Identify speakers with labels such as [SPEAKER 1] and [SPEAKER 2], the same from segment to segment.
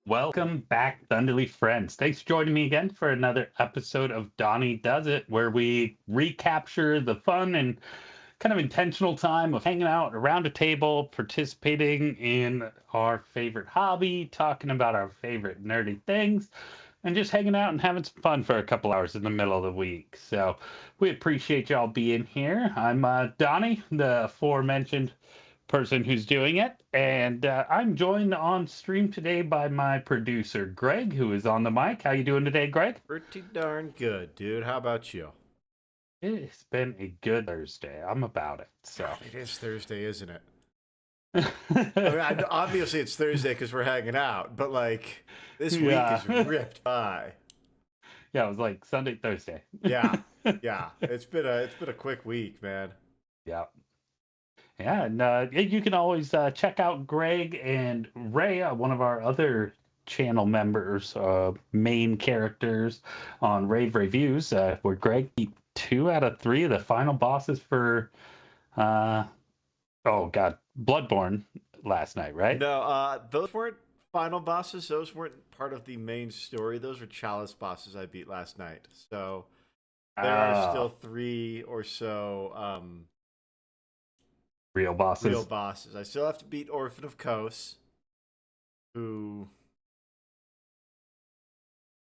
[SPEAKER 1] Welcome back, Thunderly friends. Thanks for joining me again for another episode of Donnie Does It, where we recapture the fun and kind of intentional time of hanging out around a table, participating in our favorite hobby, talking about our favorite nerdy things, and just hanging out and having some fun for a couple hours in the middle of the week. So we appreciate y'all being here. I'm Donnie, the aforementioned person who's doing it, and I'm joined on stream today by my producer Greg, who is on the mic. How you doing today, Greg?
[SPEAKER 2] Pretty darn good, dude. How about you?
[SPEAKER 1] It's been a good Thursday. I'm about it. So
[SPEAKER 2] God, it is Thursday, isn't it? I mean, obviously it's Thursday because we're hanging out, but like this week is ripped by.
[SPEAKER 1] Yeah, it was like Sunday, Thursday.
[SPEAKER 2] Yeah. It's been a quick week, man.
[SPEAKER 1] Yeah. Yeah, and you can always check out Greg and Ray, one of our other channel members, main characters on Rave Reviews, where Greg beat 2 out of 3 of the final bosses for, Bloodborne last night, right?
[SPEAKER 2] No, those weren't final bosses. Those weren't part of the main story. Those were chalice bosses I beat last night. So there are still 3 or so
[SPEAKER 1] real bosses.
[SPEAKER 2] I still have to beat Orphan of Kos, who...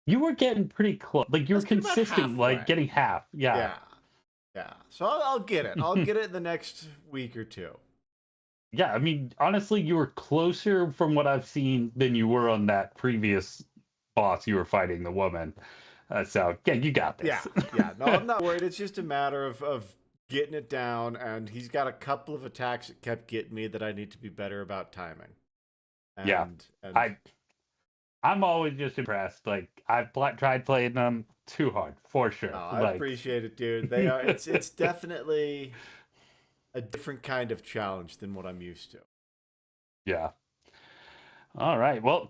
[SPEAKER 1] You were getting pretty close. Like, you were consistent, like, getting half. Yeah.
[SPEAKER 2] So I'll get it. I'll get it in the next week or 2.
[SPEAKER 1] Yeah, I mean, honestly, you were closer from what I've seen than you were on that previous boss you were fighting, the woman. So, yeah, you got this.
[SPEAKER 2] Yeah. No, I'm not worried. It's just a matter of getting it down, and he's got a couple of attacks that kept getting me that I need to be better about timing. And
[SPEAKER 1] I'm always just impressed. Like, I've tried playing them too hard, for sure.
[SPEAKER 2] I appreciate it, dude. They are. It's definitely a different kind of challenge than what I'm used to.
[SPEAKER 1] Yeah. All right. Well,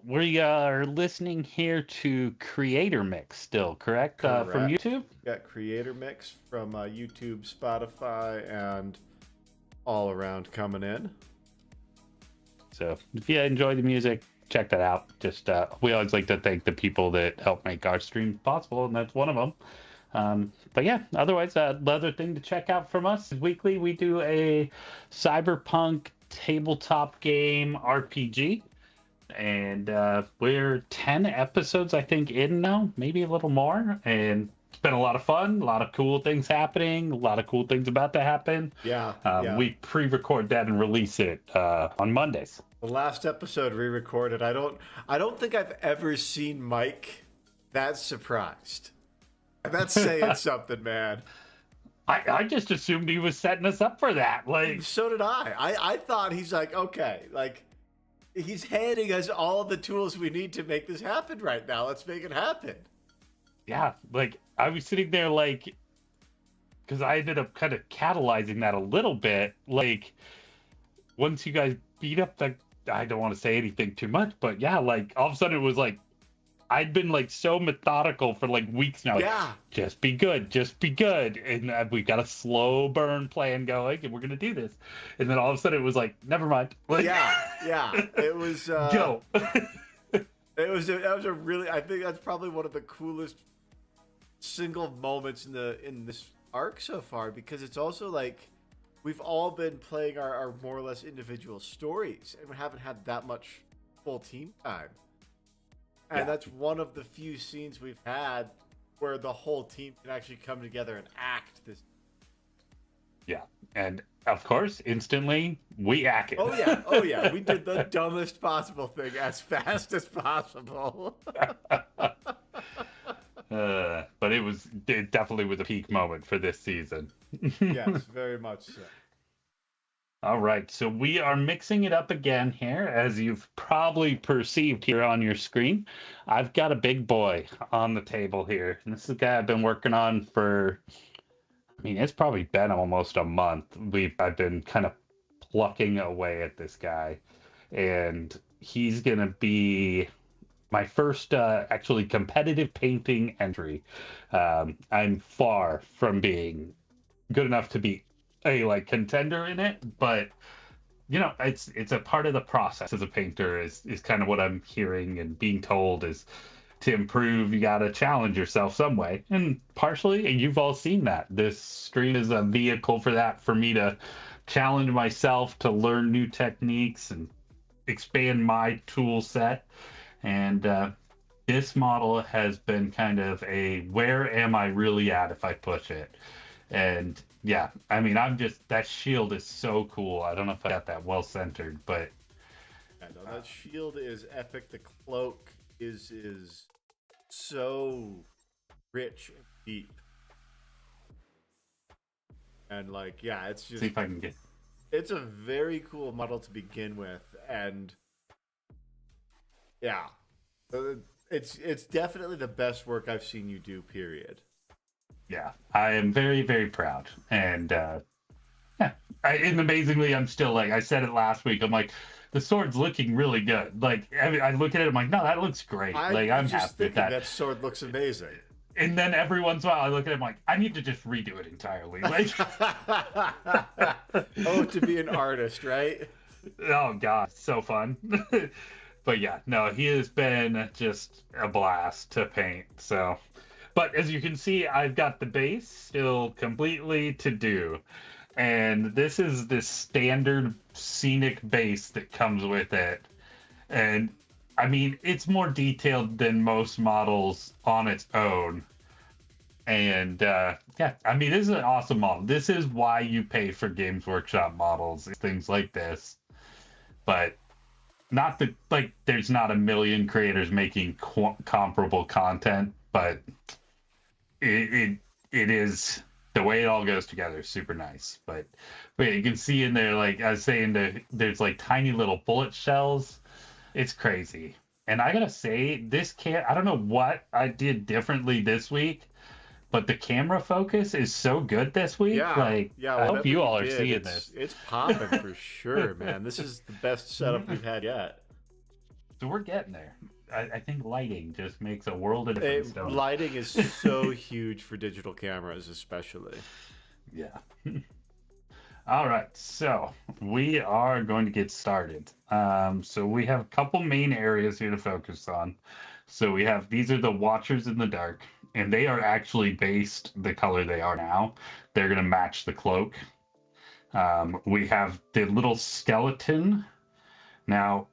[SPEAKER 1] we are listening here to Creator Mix still, correct? From YouTube?
[SPEAKER 2] Yeah, Creator Mix from YouTube, Spotify, and all around coming in.
[SPEAKER 1] So if you enjoy the music, check that out. Just we always like to thank the people that help make our streams possible, and that's one of them. But yeah, otherwise, another thing to check out from us is weekly we do a cyberpunk tabletop game RPG, and we're 10 episodes I think in now, maybe a little more, and it's been a lot of fun, a lot of cool things happening, a lot of cool things about to happen. We pre-record that and release it on Mondays.
[SPEAKER 2] The last episode re-recorded. I don't think I've ever seen Mike that surprised. And that's saying something, man.
[SPEAKER 1] I just assumed he was setting us up for that. Like,
[SPEAKER 2] so did I. I thought he's like, okay, like he's handing us all the tools we need to make this happen right now. Let's make it happen.
[SPEAKER 1] Yeah, like I was sitting there like, because I ended up kind of catalyzing that a little bit. Like, once you guys beat up the, I don't want to say anything too much, but yeah, like all of a sudden it was like, I'd been like so methodical for like weeks now. Like, just be good. And we've got a slow burn plan going and we're going to do this. And then all of a sudden it was like, never mind. Like,
[SPEAKER 2] It was,
[SPEAKER 1] go.
[SPEAKER 2] that was a really, I think that's probably one of the coolest single moments in this arc so far, because it's also like, we've all been playing our more or less individual stories and we haven't had that much full team time. And that's one of the few scenes we've had where the whole team can actually come together and act this.
[SPEAKER 1] Yeah. And of course, instantly we act it.
[SPEAKER 2] Oh yeah, oh yeah. We did the dumbest possible thing as fast as possible.
[SPEAKER 1] But it definitely was a peak moment for this season.
[SPEAKER 2] Yes, very much so.
[SPEAKER 1] All right, so we are mixing it up again here, as you've probably perceived here on your screen. I've got a big boy on the table here. And this is a guy I've been working on for, I mean, it's probably been almost a month. I've been kind of plucking away at this guy, and he's gonna be my first actually competitive painting entry. I'm far from being good enough to be a like contender in it, but it's a part of the process as a painter is kind of what I'm hearing and being told is to improve you got to challenge yourself some way, and partially, and you've all seen that this stream is a vehicle for that, for me to challenge myself to learn new techniques and expand my tool set. And this model has been kind of a where am I really at if I push it. And yeah, I mean, I'm just, that shield is so cool. I don't know if I got that well centered, but
[SPEAKER 2] I know that shield is epic. The cloak is so rich and deep. And like, yeah, it's just
[SPEAKER 1] see if I can get.
[SPEAKER 2] it's a very cool model to begin with, and yeah, it's definitely the best work I've seen you do. Period.
[SPEAKER 1] Yeah, I am very, very proud. And yeah, and amazingly, I'm still like, I said it last week, I'm like, the sword's looking really good. Like, I mean, I look at it, I'm like, no, that looks great. Like,
[SPEAKER 2] I
[SPEAKER 1] I'm
[SPEAKER 2] was just
[SPEAKER 1] happy with
[SPEAKER 2] thinking
[SPEAKER 1] that.
[SPEAKER 2] that sword looks amazing.
[SPEAKER 1] And then every once in a while, I look at it, I'm like, I need to just redo it entirely. Like,
[SPEAKER 2] Oh, to be an artist, right?
[SPEAKER 1] oh god, so fun. But yeah, no, he has been just a blast to paint. So, but as you can see, I've got the base still completely to do. And this is the standard scenic base that comes with it. And I mean, it's more detailed than most models on its own. And yeah, I mean, this is an awesome model. This is why you pay for Games Workshop models, things like this. But not that, like, there's not a million creators making comparable content, but it is the way it all goes together is super nice. But you can see in there, like I was saying, there's like tiny little bullet shells. It's crazy. And I gotta say, I don't know what I did differently this week, but the camera focus is so good this week.
[SPEAKER 2] Yeah,
[SPEAKER 1] Like,
[SPEAKER 2] yeah.
[SPEAKER 1] I hope
[SPEAKER 2] Whatever
[SPEAKER 1] you
[SPEAKER 2] you
[SPEAKER 1] all are
[SPEAKER 2] did,
[SPEAKER 1] seeing
[SPEAKER 2] it's
[SPEAKER 1] this.
[SPEAKER 2] it's popping for sure, man. This is the best setup we've had yet.
[SPEAKER 1] So we're getting there. I think lighting just makes a world of difference.
[SPEAKER 2] Lighting is so huge for digital cameras, especially.
[SPEAKER 1] Yeah. All right, so we are going to get started. So we have a couple main areas here to focus on. So these are the Watchers in the Dark, and they are actually based the color they are now. They're going to match the cloak. We have the little skeleton. Now,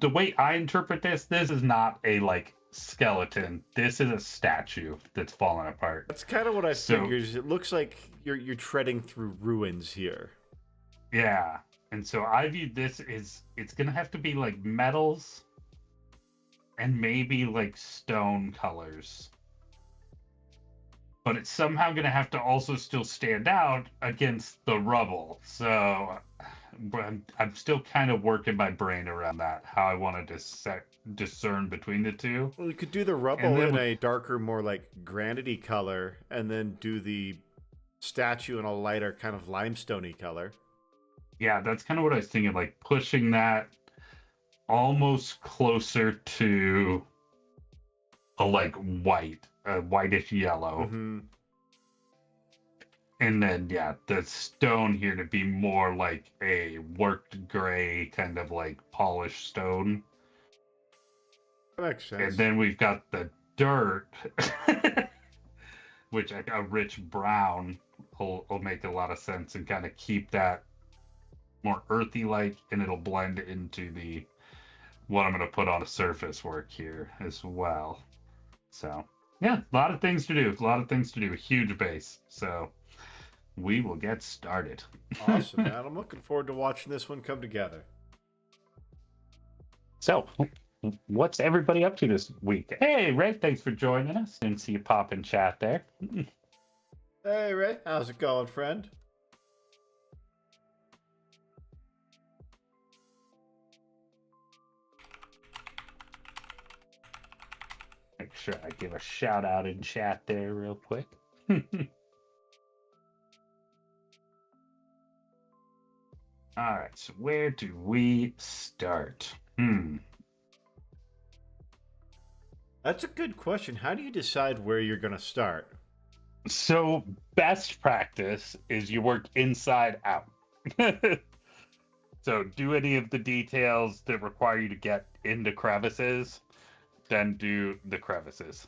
[SPEAKER 1] the way I interpret this is not a like skeleton. This is a statue that's fallen apart.
[SPEAKER 2] That's kind of what I figured. It looks like you're treading through ruins here.
[SPEAKER 1] Yeah. And so I view this as it's gonna have to be like metals and maybe like stone colors. But it's somehow gonna have to also still stand out against the rubble. So I'm still kind of working my brain around that, how I want to discern between the two.
[SPEAKER 2] Well, you could do the rubble in a darker, more like granity color, and then do the statue in a lighter kind of limestoney color.
[SPEAKER 1] Yeah, that's kind of what I was thinking, like pushing that almost closer to a like a whitish yellow.
[SPEAKER 2] Mm-hmm.
[SPEAKER 1] And then, yeah, the stone here to be more like a worked gray, kind of like polished stone.
[SPEAKER 2] That makes sense.
[SPEAKER 1] And then we've got the dirt, which a rich brown will make a lot of sense and kind of keep that more earthy like, and it'll blend into what I'm going to put on the surface work here as well. So, yeah, a lot of things to do. A huge base. So, we will get started.
[SPEAKER 2] Awesome, man. I'm looking forward to watching this one come together.
[SPEAKER 1] So, what's everybody up to this week? Hey, Ray, thanks for joining us. Didn't see you pop in chat there.
[SPEAKER 2] Hey, Ray. How's it going, friend?
[SPEAKER 1] Make sure I give a shout out in chat there real quick. All right, so where do we start?
[SPEAKER 2] That's a good question. How do you decide where you're going to start?
[SPEAKER 1] So, best practice is you work inside out. So, do any of the details that require you to get into crevices, then do the crevices.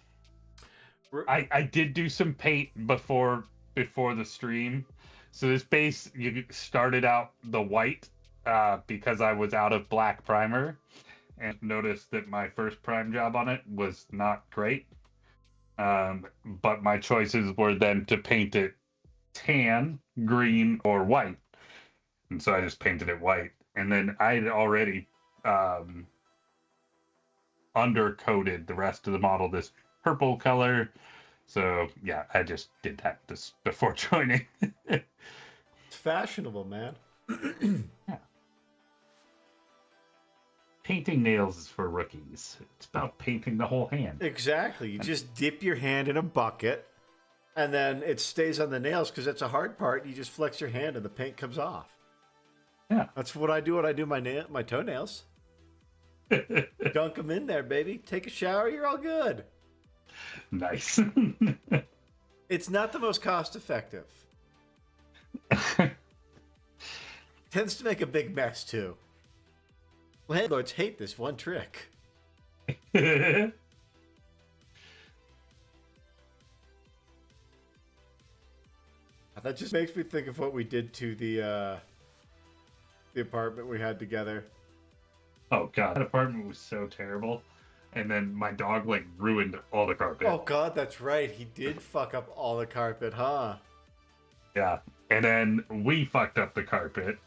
[SPEAKER 1] I did do some paint before the stream. So this base, you started out the white because I was out of black primer, and noticed that my first prime job on it was not great. But my choices were then to paint it tan, green, or white. And so I just painted it white. And then I had already undercoated the rest of the model this purple color. So yeah, I just did that just before joining.
[SPEAKER 2] It's fashionable, man.
[SPEAKER 1] Yeah. Painting nails is for rookies. It's about painting the whole hand.
[SPEAKER 2] Exactly. You just dip your hand in a bucket, and then it stays on the nails because that's a hard part. You just flex your hand, and the paint comes off.
[SPEAKER 1] Yeah,
[SPEAKER 2] that's what I do when I do my toenails. Dunk them in there, baby. Take a shower. You're all good.
[SPEAKER 1] Nice.
[SPEAKER 2] It's not the most cost effective. Tends to make a big mess too. Landlords hate this one trick. That just makes me think of what we did to the apartment we had together.
[SPEAKER 1] Oh god, that apartment was so terrible. And then my dog like ruined all the carpet.
[SPEAKER 2] Oh god, that's right. He did fuck up all the carpet, huh?
[SPEAKER 1] Yeah. And then we fucked up the carpet.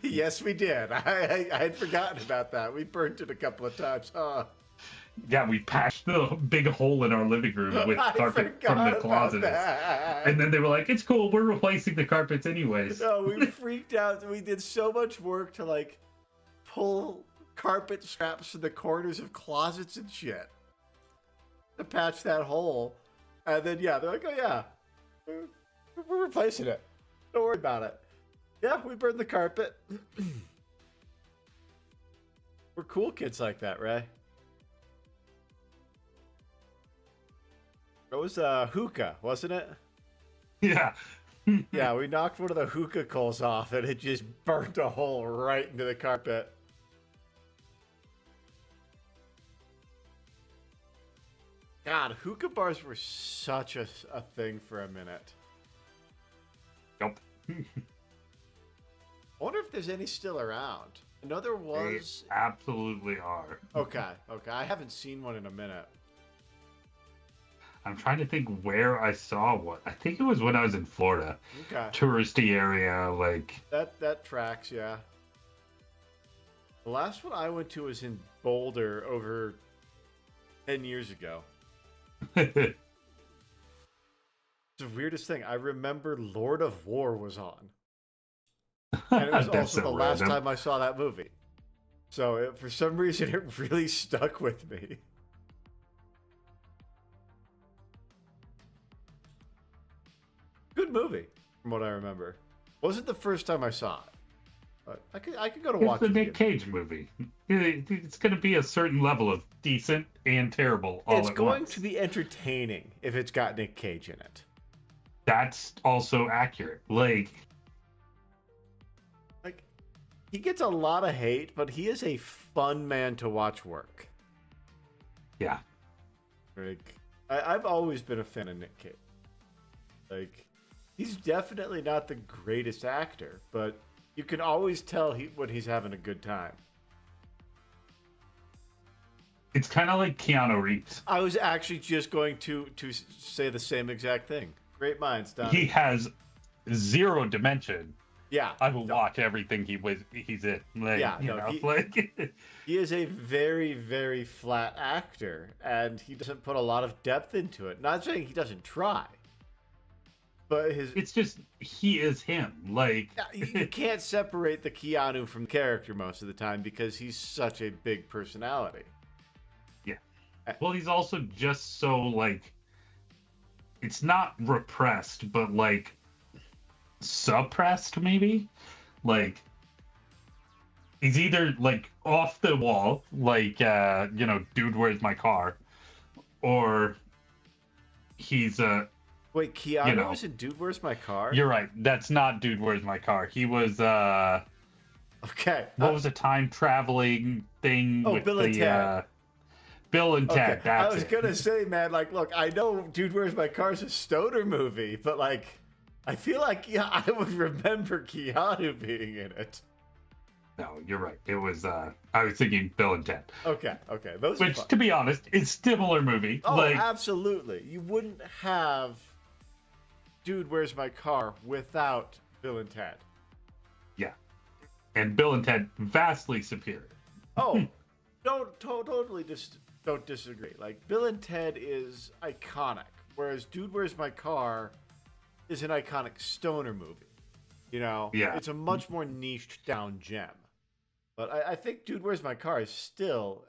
[SPEAKER 2] Yes, we did. I had forgotten about that. We burnt it a couple of times, huh?
[SPEAKER 1] Yeah, we patched the big hole in our living room with carpet from the closet. And then they were like, it's cool, we're replacing the carpets anyways.
[SPEAKER 2] No, we freaked out. We did so much work to like pull carpet straps from the corners of closets and shit to patch that hole. And then, yeah, they're like, oh, yeah, we're replacing it. Don't worry about it. Yeah, we burned the carpet. We're cool kids like that, Ray. It was hookah, wasn't it?
[SPEAKER 1] Yeah.
[SPEAKER 2] Yeah, we knocked one of the hookah coals off and it just burnt a hole right into the carpet. God, hookah bars were such a thing for a minute.
[SPEAKER 1] Nope.
[SPEAKER 2] I wonder if there's any still around. I know there was.
[SPEAKER 1] They absolutely are.
[SPEAKER 2] Okay. I haven't seen one in a minute.
[SPEAKER 1] I'm trying to think where I saw one. I think it was when I was in Florida.
[SPEAKER 2] Okay.
[SPEAKER 1] Touristy area, like.
[SPEAKER 2] That tracks, yeah. The last one I went to was in Boulder over 10 years ago. It's the weirdest thing. I remember Lord of War was on. And it was also the last time I saw that movie. So for some reason, it really stuck with me. Good movie, from what I remember. Wasn't the first time I saw it. But I could go to watch it.
[SPEAKER 1] It's the Nick Cage movie. It's going to be a certain level of decent and terrible all at once.
[SPEAKER 2] It's going to be entertaining if it's got Nick Cage in it.
[SPEAKER 1] That's also accurate. Like,
[SPEAKER 2] he gets a lot of hate, but he is a fun man to watch work.
[SPEAKER 1] Yeah.
[SPEAKER 2] Like, I've always been a fan of Nick Cage. Like, he's definitely not the greatest actor, but you can always tell when he's having a good time.
[SPEAKER 1] It's kind of like Keanu Reeves.
[SPEAKER 2] I was actually just going to say the same exact thing. Great minds, Donnie.
[SPEAKER 1] he has zero dimension.
[SPEAKER 2] Yeah.
[SPEAKER 1] I will watch everything he's in. Like,
[SPEAKER 2] Yeah,
[SPEAKER 1] you
[SPEAKER 2] no,
[SPEAKER 1] know,
[SPEAKER 2] he-
[SPEAKER 1] like
[SPEAKER 2] He is a very, very flat actor, and he doesn't put a lot of depth into it. Not saying he doesn't try, but
[SPEAKER 1] it's just he is him. Like
[SPEAKER 2] you can't separate the Keanu from the character most of the time because he's such a big personality.
[SPEAKER 1] yeah. Well, he's also just so like it's not repressed, but like suppressed maybe. Like he's either like off the wall, like you know, dude, where's my car? Or he's
[SPEAKER 2] Wait, Keanu
[SPEAKER 1] you know,
[SPEAKER 2] was in Dude, Where's My Car?
[SPEAKER 1] you're right. That's not dude, where's my car? He was
[SPEAKER 2] Okay.
[SPEAKER 1] what was a time traveling thing with
[SPEAKER 2] Bill and Ted.
[SPEAKER 1] Bill and Ted,
[SPEAKER 2] Okay.
[SPEAKER 1] that's
[SPEAKER 2] I was
[SPEAKER 1] it.
[SPEAKER 2] gonna say, man, like, look, I know Dude, Where's My Car is a stoner movie, but like, I feel like I would remember Keanu being in it.
[SPEAKER 1] No, you're right. It was I was thinking Bill and Ted.
[SPEAKER 2] Okay, those are
[SPEAKER 1] Which,
[SPEAKER 2] fun.
[SPEAKER 1] to be honest, is similar movie.
[SPEAKER 2] Oh,
[SPEAKER 1] like,
[SPEAKER 2] absolutely. You wouldn't have Dude, Where's My Car without Bill and Ted.
[SPEAKER 1] yeah. And Bill and Ted vastly superior.
[SPEAKER 2] Oh, totally just don't disagree. Like, Bill and Ted is iconic, whereas Dude, Where's My Car is an iconic stoner movie. You know?
[SPEAKER 1] Yeah.
[SPEAKER 2] It's a much more niched down gem. But I think Dude, Where's My Car is still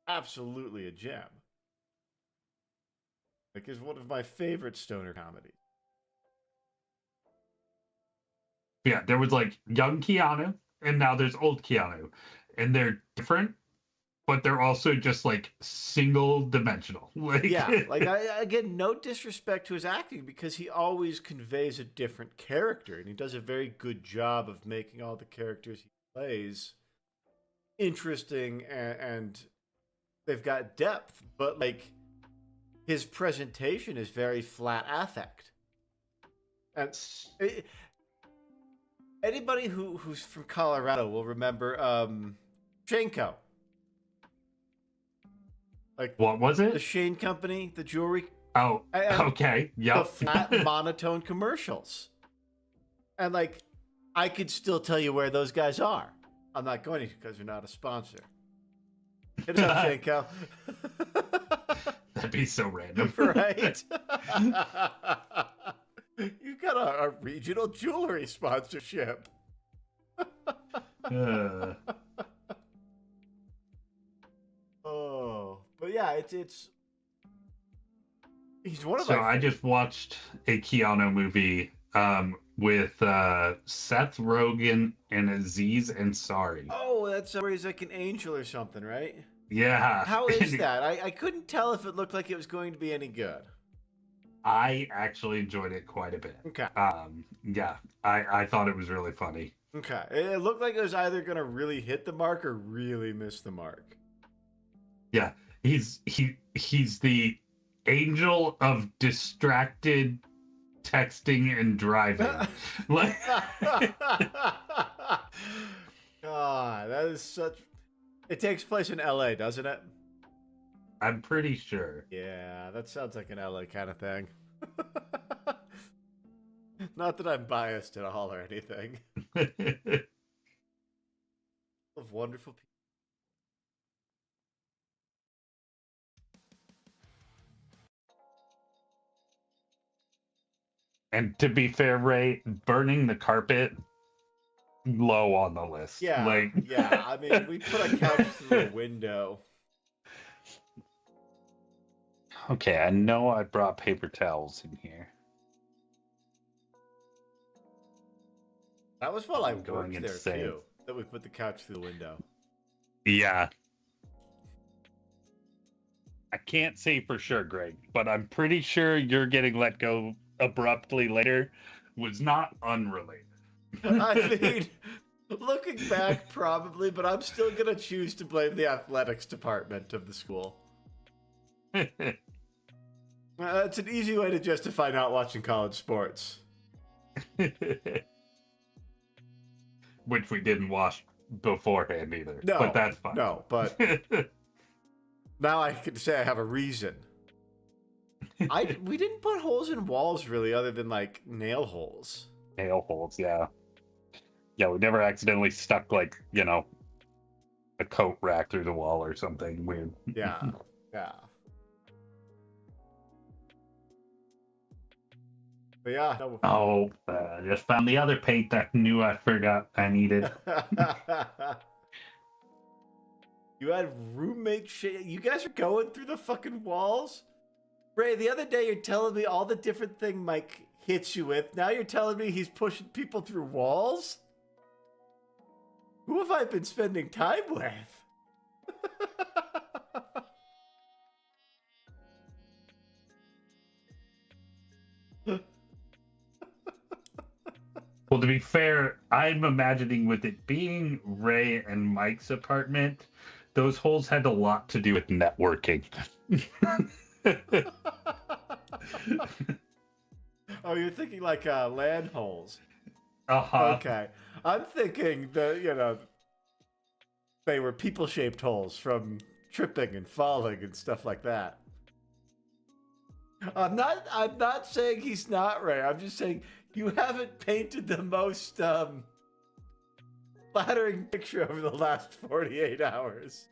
[SPEAKER 2] absolutely a gem. Like, it's one of my favorite stoner comedies.
[SPEAKER 1] Yeah, there was like young Keanu, and now there's old Keanu. And they're different, but they're also just like single dimensional. Like,
[SPEAKER 2] Yeah, like again, no disrespect to his acting because he always conveys a different character, and he does a very good job of making all the characters he plays interesting and they've got depth. But like his presentation is very flat affect, and anybody who's from Colorado will remember Shanko. Like,
[SPEAKER 1] what was
[SPEAKER 2] the
[SPEAKER 1] it?
[SPEAKER 2] Shane Company, the jewelry,
[SPEAKER 1] Oh,
[SPEAKER 2] and
[SPEAKER 1] okay.
[SPEAKER 2] the
[SPEAKER 1] Yep.
[SPEAKER 2] flat monotone commercials. And like, I could still tell you where those guys are. I'm not going to because they're not a sponsor. Hit us up, Shanko.
[SPEAKER 1] That'd be so random.
[SPEAKER 2] Right? You've got a regional jewelry sponsorship. Oh, but yeah, it's he's one of
[SPEAKER 1] So
[SPEAKER 2] my
[SPEAKER 1] I just watched a Keanu movie with Seth Rogen and Aziz Ansari.
[SPEAKER 2] Oh, that's where he's like an angel or something, right?
[SPEAKER 1] Yeah.
[SPEAKER 2] How is that? I couldn't tell if it looked like it was going to be any good.
[SPEAKER 1] I actually enjoyed it quite a bit.
[SPEAKER 2] Okay.
[SPEAKER 1] Yeah, I thought it was really funny.
[SPEAKER 2] Okay. It looked like it was either going to really hit the mark or really miss the mark.
[SPEAKER 1] Yeah, he's the angel of distracted texting and driving. Like,
[SPEAKER 2] God, that is such. It takes place in LA, doesn't it?
[SPEAKER 1] I'm pretty sure.
[SPEAKER 2] Yeah, that sounds like an LA kind of thing. Not that I'm biased at all or anything. Of wonderful people.
[SPEAKER 1] And to be fair, Ray, burning the carpet, low on the list.
[SPEAKER 2] Yeah,
[SPEAKER 1] Like,
[SPEAKER 2] yeah. I mean, we put a couch through the window.
[SPEAKER 1] okay, I know I brought paper towels in here.
[SPEAKER 2] That was while I
[SPEAKER 1] I'm going
[SPEAKER 2] worked there
[SPEAKER 1] insane.
[SPEAKER 2] too. That we put the couch through the window.
[SPEAKER 1] Yeah. I can't say for sure, Greg, but I'm pretty sure you're getting let go abruptly later was not unrelated.
[SPEAKER 2] I mean, looking back, probably, but I'm still gonna choose to blame the athletics department of the school. It's an easy way to justify not watching college sports.
[SPEAKER 1] Which we didn't watch beforehand either.
[SPEAKER 2] No,
[SPEAKER 1] but that's fine.
[SPEAKER 2] No, but now I can say I have a reason. We didn't put holes in walls really, other than like nail holes.
[SPEAKER 1] Nail holes, yeah. Yeah, we never accidentally stuck like, a coat rack through the wall or something weird.
[SPEAKER 2] Yeah, yeah. But yeah, no.
[SPEAKER 1] Oh, I just found the other paint I knew I forgot I needed.
[SPEAKER 2] You had roommate shit. You guys are going through the fucking walls? Ray, the other day you're telling me all the different thing Mike hits you with. Now you're telling me he's pushing people through walls? Who have I been spending time with?
[SPEAKER 1] Well, to be fair, I'm imagining with it being Ray and Mike's apartment, those holes had a lot to do with networking.
[SPEAKER 2] Oh, you're thinking like land holes.
[SPEAKER 1] Uh-huh.
[SPEAKER 2] Okay. I'm thinking that, they were people-shaped holes from tripping and falling and stuff like that. I'm not saying he's not Ray. I'm just saying you haven't painted the most flattering picture over the last 48 hours.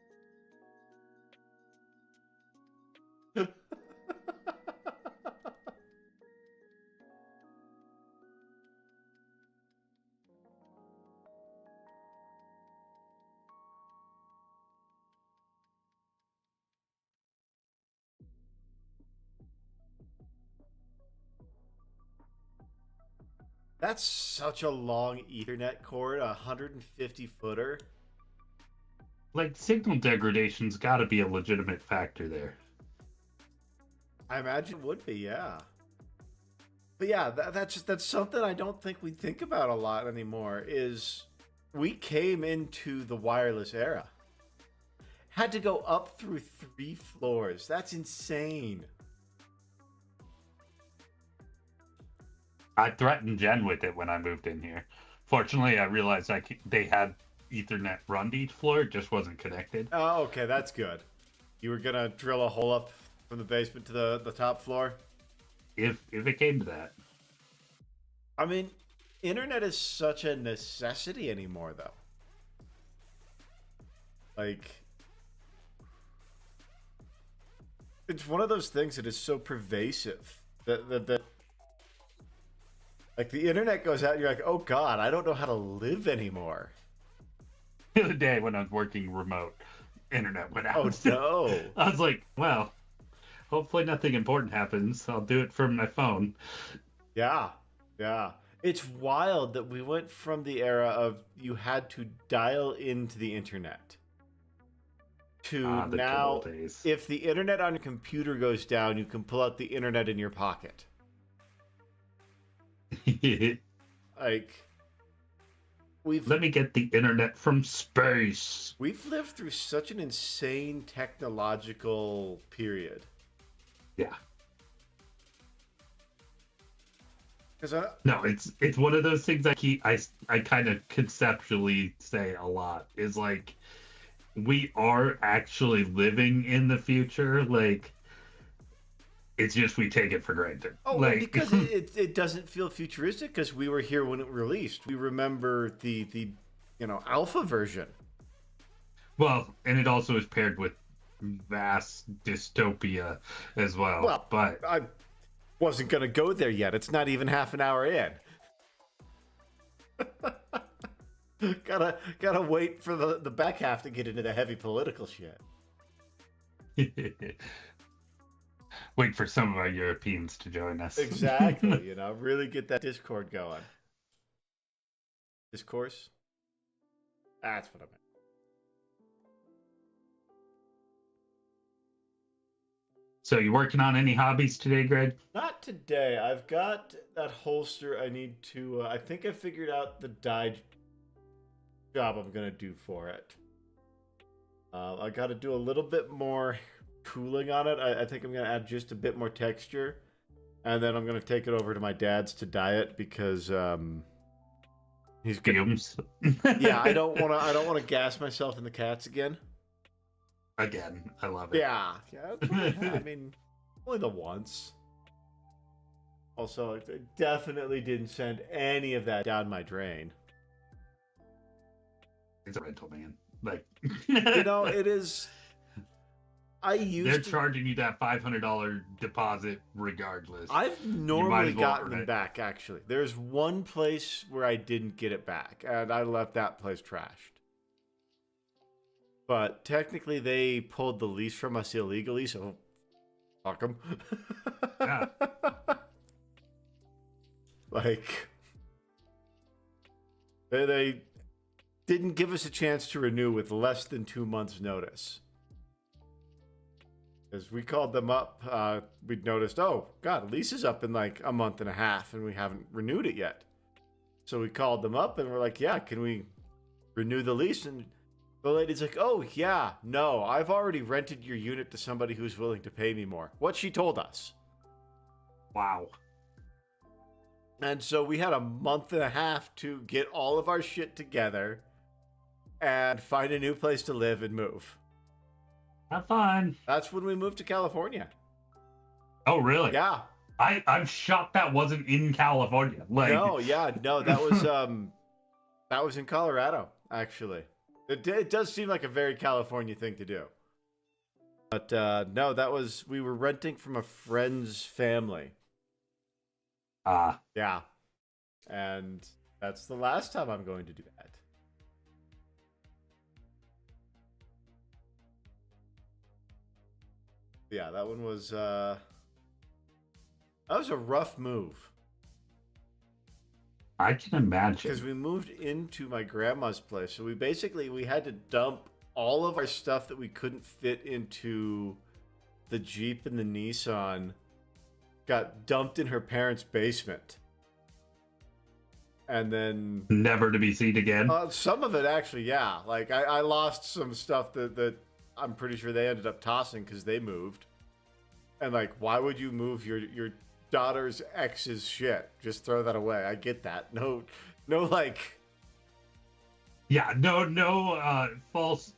[SPEAKER 2] That's such a long Ethernet cord, 150-footer.
[SPEAKER 1] Like, signal degradation's got to be a legitimate factor there.
[SPEAKER 2] I imagine it would be, yeah. But yeah, that's something I don't think we think about a lot anymore. Is we came into the wireless era, had to go up through 3 floors. That's insane.
[SPEAKER 1] I threatened Jen with it when I moved in here. Fortunately, I realized they had Ethernet run to each floor. It just wasn't connected.
[SPEAKER 2] Oh, okay, that's good. You were gonna drill a hole up from the basement to the top floor?
[SPEAKER 1] If it came to that.
[SPEAKER 2] I mean, internet is such a necessity anymore, though. Like, it's one of those things that is so pervasive that like the internet goes out and you're like, oh god, I don't know how to live anymore.
[SPEAKER 1] The other day when I was working remote, internet went out.
[SPEAKER 2] Oh no.
[SPEAKER 1] I was like, well, hopefully nothing important happens. I'll do it from my phone.
[SPEAKER 2] Yeah, yeah. It's wild that we went from the era of you had to dial into the internet to
[SPEAKER 1] the
[SPEAKER 2] now,
[SPEAKER 1] good old days.
[SPEAKER 2] if the internet on your computer goes down, you can pull out the internet in your pocket. Like,
[SPEAKER 1] let me get the internet from space.
[SPEAKER 2] We've lived through such an insane technological period.
[SPEAKER 1] Yeah.
[SPEAKER 2] No,
[SPEAKER 1] it's one of those things I kind of conceptually say a lot is like we are actually living in the future. Like, it's just we take it for granted.
[SPEAKER 2] Oh,
[SPEAKER 1] like,
[SPEAKER 2] because it doesn't feel futuristic because we were here when it released. We remember the alpha version.
[SPEAKER 1] Well, and it also is paired with vast dystopia as well.
[SPEAKER 2] Well,
[SPEAKER 1] but
[SPEAKER 2] I wasn't going to go there yet. It's not even half an hour in. gotta wait for the back half to get into the heavy political shit.
[SPEAKER 1] Wait for some of our Europeans to join us.
[SPEAKER 2] Exactly. Really get that Discord going. Discourse? That's what I meant.
[SPEAKER 1] So you working on any hobbies today, Greg?
[SPEAKER 2] Not today. I've got that holster I need to... I think I figured out the dye job I'm going to do for it. I got to do a little bit more cooling on it. I think I'm going to add just a bit more texture. And then I'm going to take it over to my dad's to dye it because he's good. Yeah, I don't want to gas myself in the cats again.
[SPEAKER 1] Again, I love it.
[SPEAKER 2] Yeah. I mean, only the once. Also, I definitely didn't send any of that down my drain.
[SPEAKER 1] It's a rental, man. Like,
[SPEAKER 2] It is.
[SPEAKER 1] They're charging you that $500 deposit regardless.
[SPEAKER 2] I've
[SPEAKER 1] You might
[SPEAKER 2] normally
[SPEAKER 1] as well
[SPEAKER 2] gotten
[SPEAKER 1] earn
[SPEAKER 2] them
[SPEAKER 1] it.
[SPEAKER 2] back, actually. There's one place where I didn't get it back, and I left that place trashed. But technically, they pulled the lease from us illegally, so fuck them.
[SPEAKER 1] Yeah.
[SPEAKER 2] Like, they didn't give us a chance to renew with less than 2 months' notice. As we called them up, we'd noticed, oh, God, lease is up in like a month and a half, and we haven't renewed it yet. So we called them up, and we're like, yeah, can we renew the lease? And the lady's like, oh, yeah, no, I've already rented your unit to somebody who's willing to pay me more. What she told us.
[SPEAKER 1] Wow.
[SPEAKER 2] And so we had a month and a half to get all of our shit together and find a new place to live and move.
[SPEAKER 1] Have fun.
[SPEAKER 2] That's when we moved to California.
[SPEAKER 1] Oh, really?
[SPEAKER 2] Yeah.
[SPEAKER 1] I'm shocked that wasn't in California. Like,
[SPEAKER 2] No, that was in Colorado, actually. It does seem like a very California thing to do. But no, we were renting from a friend's family. Yeah. And that's the last time I'm going to do that. Yeah, that one was that was a rough move.
[SPEAKER 1] I can imagine.
[SPEAKER 2] Because we moved into my grandma's place. So we had to dump all of our stuff that we couldn't fit into the Jeep and the Nissan. Got dumped in her parents' basement. And then
[SPEAKER 1] Never to be seen again.
[SPEAKER 2] some of it actually, yeah. Like I lost some stuff that I'm pretty sure they ended up tossing because they moved. And like, why would you move your daughter's ex's shit? Just throw that away. I get that. No, like.
[SPEAKER 1] Yeah, no false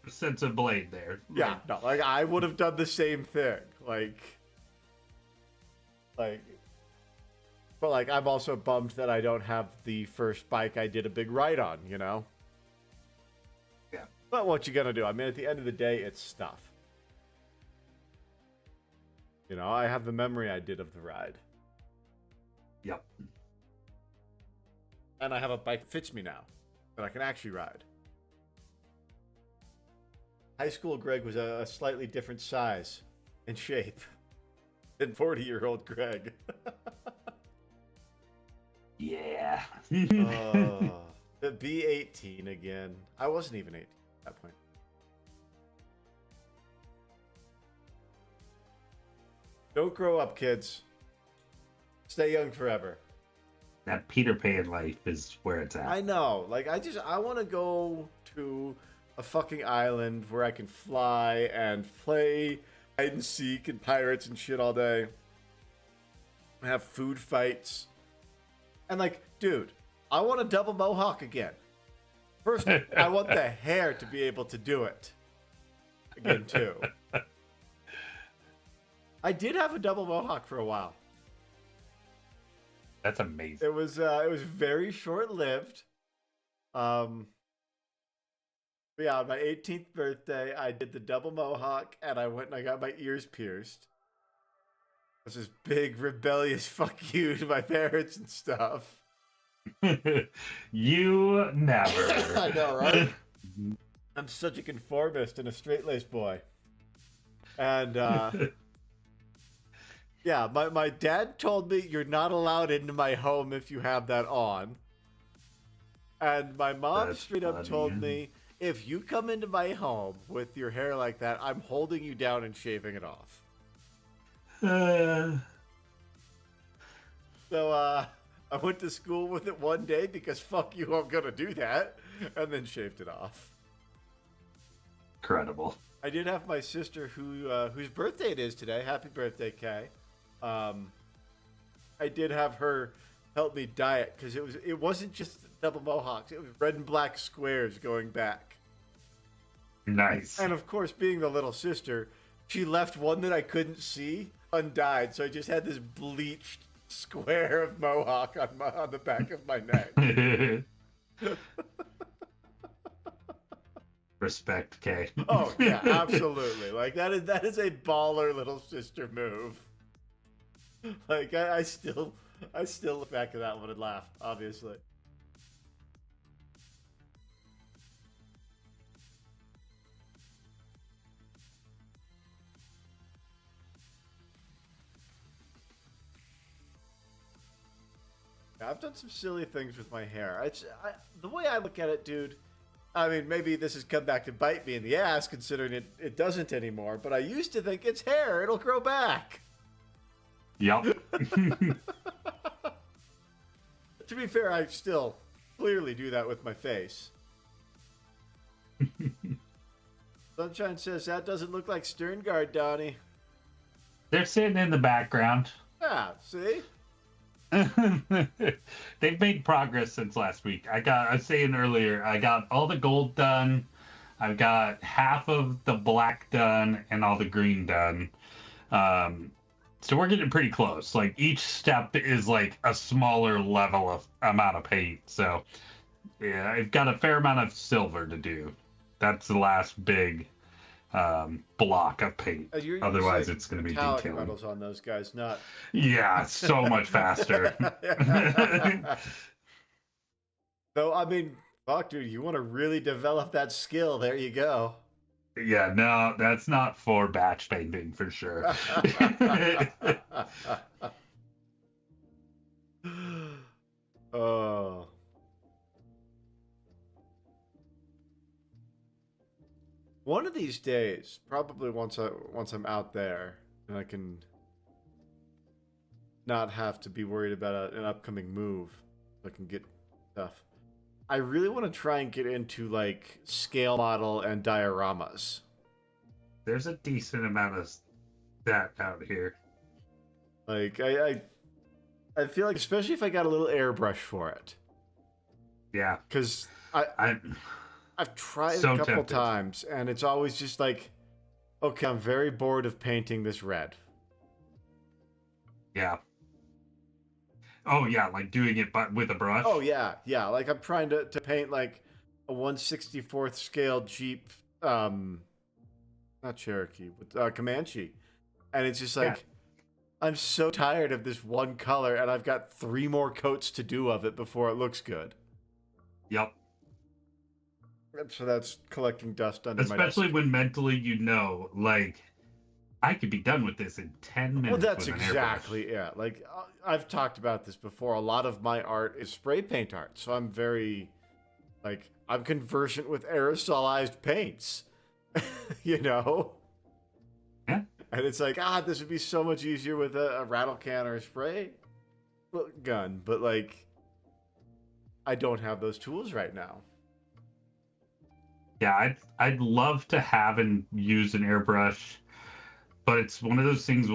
[SPEAKER 1] sense of blame there.
[SPEAKER 2] Yeah, no, like I would have done the same thing. But like, I'm also bummed that I don't have the first bike I did a big ride on, you know?
[SPEAKER 1] Yeah.
[SPEAKER 2] But what you gonna do? I mean, at the end of the day, it's stuff. You know, I have the memory I did of the ride.
[SPEAKER 1] Yep.
[SPEAKER 2] And I have a bike that fits me now, that I can actually ride. High school Greg was a slightly different size and shape than 40-year-old Greg.
[SPEAKER 1] Yeah.
[SPEAKER 2] The B18 again. I wasn't even 18 at that point. Don't grow up, kids. Stay young forever.
[SPEAKER 1] That Peter Pan life is where it's at.
[SPEAKER 2] I know. Like, I want to go to a fucking island where I can fly and play hide and seek and pirates and shit all day. Have food fights. And like, dude, I want a double mohawk again. First, I want the hair to be able to do it again too. I did have a double mohawk for a while.
[SPEAKER 1] That's amazing.
[SPEAKER 2] It was very short-lived. But yeah, on my 18th birthday, I did the double mohawk, and I went and I got my ears pierced. It was this big rebellious fuck you to my parents and stuff.
[SPEAKER 1] You never.
[SPEAKER 2] I know, right? I'm such a conformist and a straight-laced boy. And yeah, my dad told me you're not allowed into my home if you have that on. And my mom straight up told me, if you come into my home with your hair like that, I'm holding you down and shaving it off. So I went to school with it one day because fuck you, I'm gonna do that, and then shaved it off.
[SPEAKER 1] Incredible.
[SPEAKER 2] I did have my sister whose birthday it is today. Happy birthday, Kay. I did have her help me dye it because it wasn't just double mohawks. It was red and black squares going back.
[SPEAKER 1] Nice.
[SPEAKER 2] And of course, being the little sister, she left one that I couldn't see undyed, so I just had this bleached square of mohawk on the back of my neck.
[SPEAKER 1] Respect, Kay.
[SPEAKER 2] Oh yeah, absolutely. Like that is a baller little sister move. Like I still look back at that one and laugh, obviously. I've done some silly things with my hair. The way I look at it, dude. I mean, maybe this has come back to bite me in the ass, considering it doesn't anymore. But I used to think it's hair; it'll grow back.
[SPEAKER 1] Yep.
[SPEAKER 2] To be fair, I still clearly do that with my face. Sunshine says that doesn't look like Sterngard, Donnie.
[SPEAKER 1] They're sitting in the background.
[SPEAKER 2] Yeah, see.
[SPEAKER 1] They've made progress since last week. I was saying earlier, I got all the gold done. I've got half of the black done and all the green done. So we're getting pretty close. Like each step is like a smaller level of amount of paint. So yeah, I've got a fair amount of silver to do. That's the last big block of paint. Otherwise, it's going to be detailing.
[SPEAKER 2] Metals on those guys, not.
[SPEAKER 1] Yeah, so much faster.
[SPEAKER 2] Though, I mean, fuck, dude, you want to really develop that skill? There you go.
[SPEAKER 1] Yeah, no, that's not for batch painting for sure.
[SPEAKER 2] Oh. One of these days, probably once I'm out there and I can not have to be worried about an upcoming move, I can get stuff. I really want to try and get into like scale model and dioramas.
[SPEAKER 1] There's a decent amount of that out here.
[SPEAKER 2] Like I feel like, especially if I got a little airbrush for it.
[SPEAKER 1] Yeah,
[SPEAKER 2] because I've tried
[SPEAKER 1] so
[SPEAKER 2] a couple
[SPEAKER 1] tempted.
[SPEAKER 2] times, and it's always just like, okay, I'm very bored of painting this red.
[SPEAKER 1] Yeah. Oh, yeah, like doing it but with a brush?
[SPEAKER 2] Oh, yeah, yeah. Like, I'm trying to paint, like, a 1/64th scale Jeep, not Cherokee, but Comanche. And it's just like, I'm so tired of this one color, and I've got 3 more coats to do of it before it looks good.
[SPEAKER 1] Yep.
[SPEAKER 2] So that's collecting dust under my desk.
[SPEAKER 1] Especially when mentally you know, like, I could be done with this in 10 minutes.
[SPEAKER 2] Well, that's
[SPEAKER 1] with an
[SPEAKER 2] exactly
[SPEAKER 1] airbrush.
[SPEAKER 2] it. Like, I've talked about this before. A lot of my art is spray paint art. So I'm very, like, I'm conversant with aerosolized paints. You know?
[SPEAKER 1] Yeah.
[SPEAKER 2] And it's like, this would be so much easier with a rattle can or a spray gun. But, like, I don't have those tools right now.
[SPEAKER 1] Yeah, I'd love to have and use an airbrush, but it's one of those things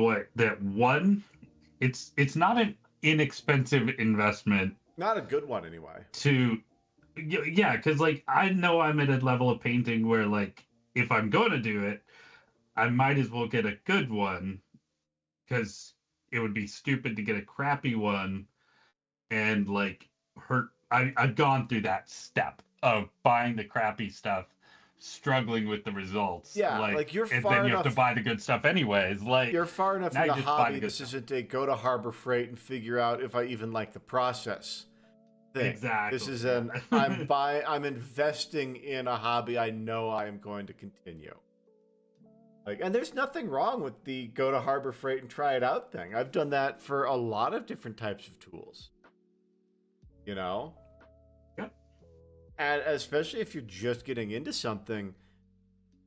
[SPEAKER 1] it's not an inexpensive investment.
[SPEAKER 2] Not a good one anyway.
[SPEAKER 1] Yeah, because like I know I'm at a level of painting where like if I'm going to do it, I might as well get a good one, because it would be stupid to get a crappy one and like hurt. I've gone through that step of buying the crappy stuff, struggling with the results.
[SPEAKER 2] Yeah, like you're
[SPEAKER 1] and
[SPEAKER 2] far
[SPEAKER 1] then you
[SPEAKER 2] enough.
[SPEAKER 1] have to buy the good stuff anyways. Like
[SPEAKER 2] You're far enough
[SPEAKER 1] now
[SPEAKER 2] in
[SPEAKER 1] you
[SPEAKER 2] the
[SPEAKER 1] just buy
[SPEAKER 2] hobby.
[SPEAKER 1] the good
[SPEAKER 2] This
[SPEAKER 1] stuff.
[SPEAKER 2] isn't a go to Harbor Freight and figure out if I even like the process thing.
[SPEAKER 1] Exactly.
[SPEAKER 2] This is I'm investing in a hobby I know I am going to continue. Like, and there's nothing wrong with the go to Harbor Freight and try it out thing. I've done that for a lot of different types of tools. You know?
[SPEAKER 1] Yep.
[SPEAKER 2] And especially if you're just getting into something,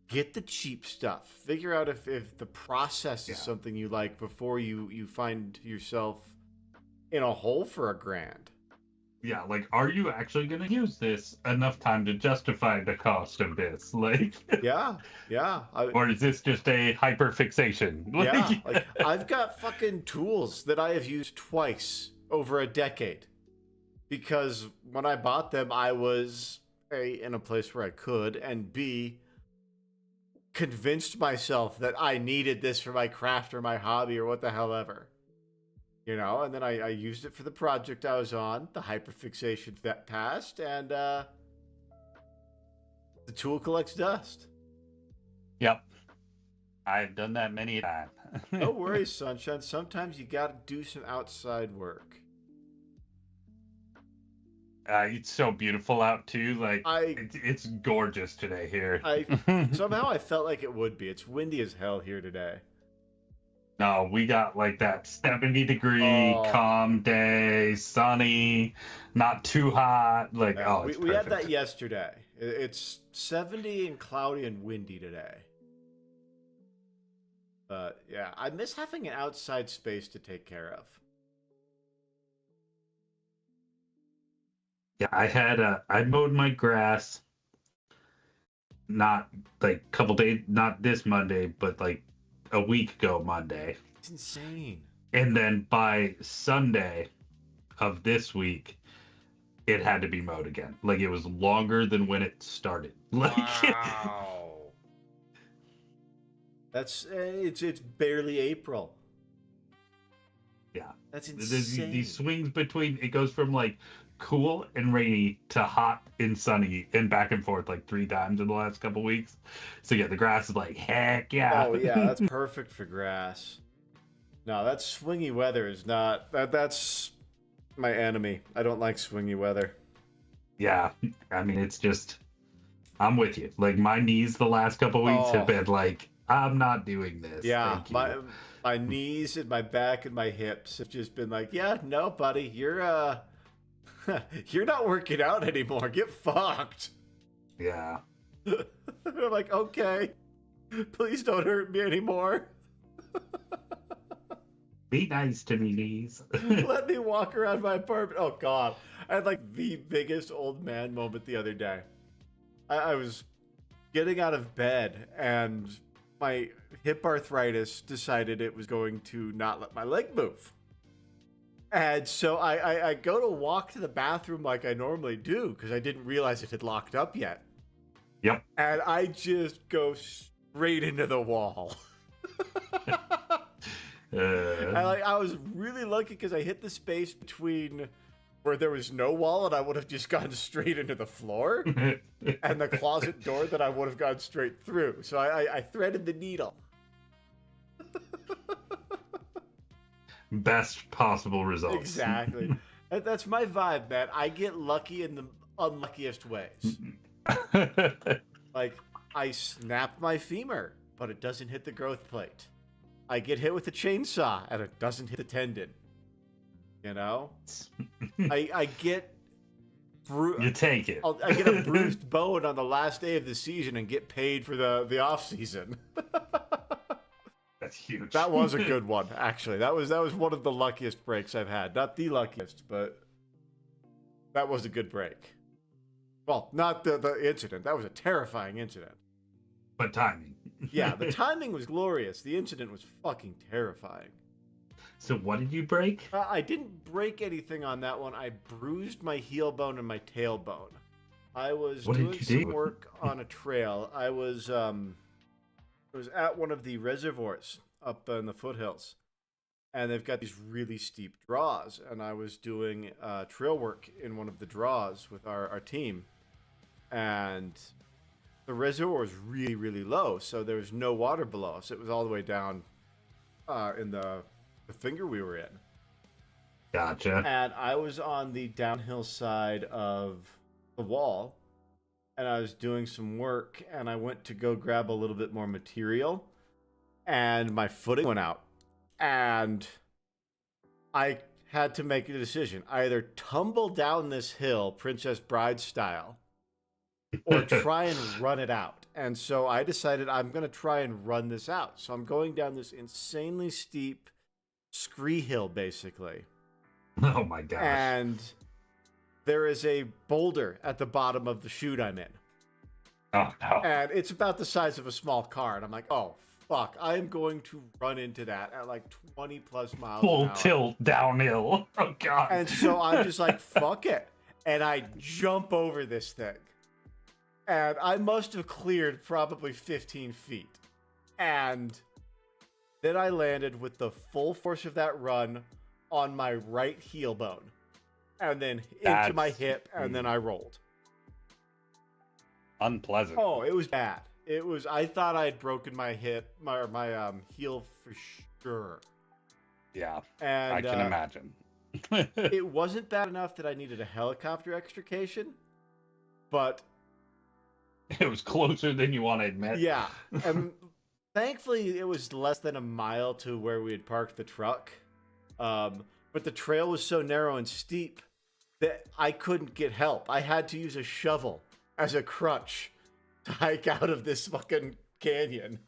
[SPEAKER 2] get the cheap stuff. Figure out if the process is something you like before you find yourself in a hole for $1,000.
[SPEAKER 1] Yeah, like, are you actually going to use this enough time to justify the cost of this? Like,
[SPEAKER 2] yeah.
[SPEAKER 1] Or is this just a hyperfixation?
[SPEAKER 2] Yeah, like I've got fucking tools that I have used twice over a decade, because when I bought them, I was A, in a place where I could, and B, convinced myself that I needed this for my craft or my hobby or what the hell ever. you know, and then I used it for the project I was on, the hyperfixation that passed, and the tool collects dust.
[SPEAKER 1] Yep. I've done that many times.
[SPEAKER 2] No worries, Sunshine. Sometimes you gotta do some outside work.
[SPEAKER 1] It's so beautiful out too. Like it's gorgeous today here.
[SPEAKER 2] Somehow I felt like it would be. It's windy as hell here today.
[SPEAKER 1] No, we got like that 70-degree calm day, sunny, not too hot. Like
[SPEAKER 2] we had that yesterday. It's 70 and cloudy and windy today. But yeah, I miss having an outside space to take care of.
[SPEAKER 1] Yeah, I mowed my grass not like a couple days, not this Monday, but like a week ago Monday.
[SPEAKER 2] It's insane.
[SPEAKER 1] And then by Sunday of this week, it had to be mowed again. Like it was longer than when it started. Like,
[SPEAKER 2] wow. It's barely April.
[SPEAKER 1] Yeah.
[SPEAKER 2] That's insane.
[SPEAKER 1] These swings between, it goes from like cool and rainy to hot and sunny and back and forth like 3 times in the last couple weeks. So yeah, the grass is like, heck yeah.
[SPEAKER 2] Oh yeah, that's perfect for grass. No, that swingy weather is not, that's my enemy. I don't like swingy weather.
[SPEAKER 1] Yeah, I mean, it's just, I'm with you. Like my knees the last couple weeks have been like, I'm not doing this.
[SPEAKER 2] Yeah, my knees and my back and my hips have just been like, yeah, no, buddy, you're you're not working out anymore. Get fucked.
[SPEAKER 1] Yeah.
[SPEAKER 2] I'm like, okay, please don't hurt me anymore.
[SPEAKER 1] Be nice to me, knees.
[SPEAKER 2] Let me walk around my apartment. Oh God, I had like the biggest old man moment the other day. I was getting out of bed and my hip arthritis decided it was going to not let my leg move. And so I go to walk to the bathroom like I normally do because I didn't realize it had locked up yet.
[SPEAKER 1] Yep.
[SPEAKER 2] And I just go straight into the wall. I was really lucky because I hit the space between where there was no wall and I would have just gone straight into the floor and the closet door that I would have gone straight through. So I threaded the needle.
[SPEAKER 1] Best possible results.
[SPEAKER 2] Exactly. That's my vibe, man. I get lucky in the unluckiest ways. Like, I snap my femur, but it doesn't hit the growth plate. I get hit with a chainsaw, and it doesn't hit the tendon. You know? I get...
[SPEAKER 1] You take it.
[SPEAKER 2] I get a bruised bone on the last day of the season and get paid for the off season.
[SPEAKER 1] That's huge.
[SPEAKER 2] That was a good one, actually. That was one of the luckiest breaks I've had. Not the luckiest, but that was a good break. Well, not the incident. That was a terrifying incident.
[SPEAKER 1] But timing.
[SPEAKER 2] Yeah, the timing was glorious. The incident was fucking terrifying.
[SPEAKER 1] So what did you break?
[SPEAKER 2] I didn't break anything on that one. I bruised my heel bone and my tailbone. I was doing some work on a trail. I was at one of the reservoirs up in the foothills, and they've got these really steep draws, and I was doing trail work in one of the draws with our team, and the reservoir was really, really low, so there was no water below us. It was all the way down in the finger we were in.
[SPEAKER 1] Gotcha.
[SPEAKER 2] And I was on the downhill side of the wall, and I was doing some work, and I went to go grab a little bit more material, and my footing went out, and I had to make a decision. Either tumble down this hill, Princess Bride style, or try and run it out. And so I decided I'm going to try and run this out. So I'm going down this insanely steep scree hill, basically.
[SPEAKER 1] Oh my gosh.
[SPEAKER 2] And there is a boulder at the bottom of the chute I'm in.
[SPEAKER 1] Oh no.
[SPEAKER 2] And it's about the size of a small car. And I'm like, oh, fuck. I am going to run into that at like 20 plus miles an hour.
[SPEAKER 1] Full tilt downhill. Oh god.
[SPEAKER 2] And so I'm just like, fuck it. And I jump over this thing. And I must have cleared probably 15 feet. And then I landed with the full force of that run on my right heel bone, and then into my hip, and then I rolled.
[SPEAKER 1] Unpleasant.
[SPEAKER 2] Oh, it was bad. It was. I thought I had broken my hip, my heel for sure.
[SPEAKER 1] Yeah,
[SPEAKER 2] and
[SPEAKER 1] I can imagine.
[SPEAKER 2] It wasn't bad enough that I needed a helicopter extrication, but
[SPEAKER 1] it was closer than you want to admit.
[SPEAKER 2] Yeah, and thankfully it was less than a mile to where we had parked the truck. But the trail was so narrow and steep that I couldn't get help. I had to use a shovel as a crutch to hike out of this fucking canyon.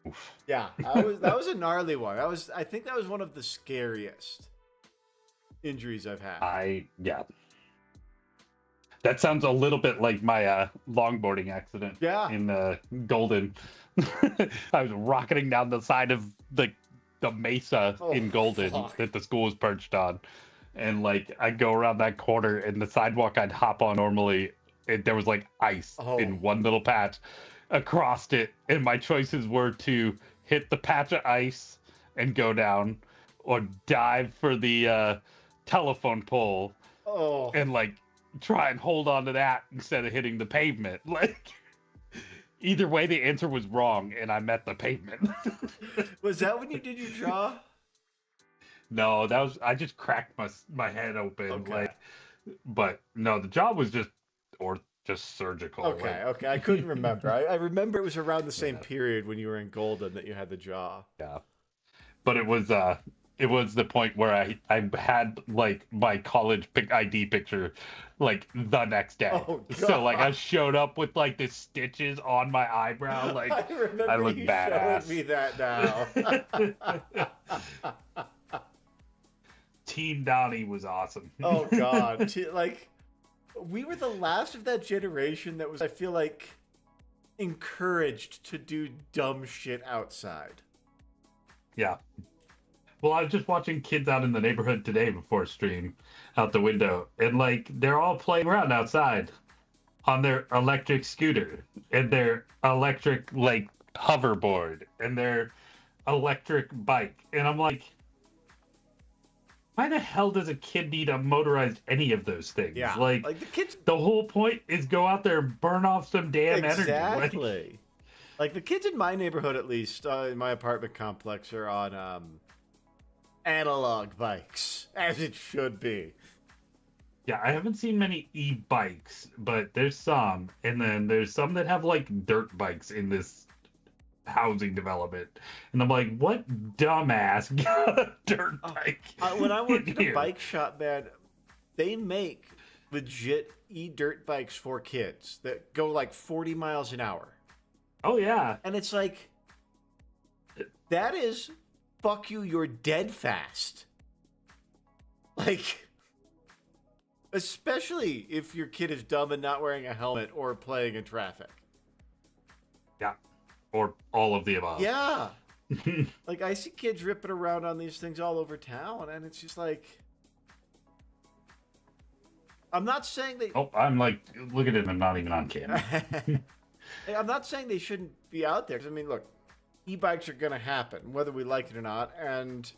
[SPEAKER 1] Oof.
[SPEAKER 2] Yeah, that was a gnarly one. I think that was one of the scariest injuries I've had.
[SPEAKER 1] Yeah. That sounds a little bit like my longboarding accident.
[SPEAKER 2] Yeah.
[SPEAKER 1] In Golden. I was rocketing down the side of the mesa in Golden that the school was perched on. And like I'd go around that corner and the sidewalk I'd hop on normally, there was like ice in one little patch across it. And my choices were to hit the patch of ice and go down, or dive for the telephone pole and like try and hold on to that instead of hitting the pavement. Like either way, the answer was wrong, and I met the pavement.
[SPEAKER 2] Was that when you did your jaw?
[SPEAKER 1] No, I just cracked my head open.
[SPEAKER 2] Okay.
[SPEAKER 1] Like, but no, the jaw was just surgical.
[SPEAKER 2] Okay, I couldn't remember. I remember it was around the same period when you were in Golden that you had the jaw.
[SPEAKER 1] Yeah, but it was the point where I had like my college ID picture like the next day.
[SPEAKER 2] Oh, God.
[SPEAKER 1] So like I showed up with like the stitches on my eyebrow. Like
[SPEAKER 2] I remember
[SPEAKER 1] I look
[SPEAKER 2] you
[SPEAKER 1] badass.
[SPEAKER 2] showing me that now.
[SPEAKER 1] Team Donnie was awesome.
[SPEAKER 2] Oh God, like we were the last of that generation that was, I feel like, encouraged to do dumb shit outside.
[SPEAKER 1] Yeah. Well, I was just watching kids out in the neighborhood today before stream out the window, and like they're all playing around outside on their electric scooter and their electric like hoverboard and their electric bike. And I'm like, why the hell does a kid need a motorized any of those things?
[SPEAKER 2] Yeah,
[SPEAKER 1] like
[SPEAKER 2] the kids.
[SPEAKER 1] The whole point is go out there and burn off some damn energy.
[SPEAKER 2] Exactly. Like the kids in my neighborhood, at least in my apartment complex, are on analog bikes, as it should be.
[SPEAKER 1] Yeah, I haven't seen many e-bikes, but there's some, and then there's some that have like dirt bikes in this housing development, and I'm like, what dumbass got a dirt bike?
[SPEAKER 2] When I worked at a bike shop, man, they make legit e-dirt bikes for kids that go like 40 miles an hour.
[SPEAKER 1] Oh yeah,
[SPEAKER 2] and it's like, that is, fuck you, you're dead fast. Like, especially if your kid is dumb and not wearing a helmet or playing in traffic.
[SPEAKER 1] Yeah. Or all of the above.
[SPEAKER 2] Yeah. Like, I see kids ripping around on these things all over town, and it's just like, I'm not saying they...
[SPEAKER 1] Oh, I'm like, look at it, I'm not even on camera.
[SPEAKER 2] I'm not saying they shouldn't be out there. 'Cause, I mean, look, e-bikes are going to happen, whether we like it or not, and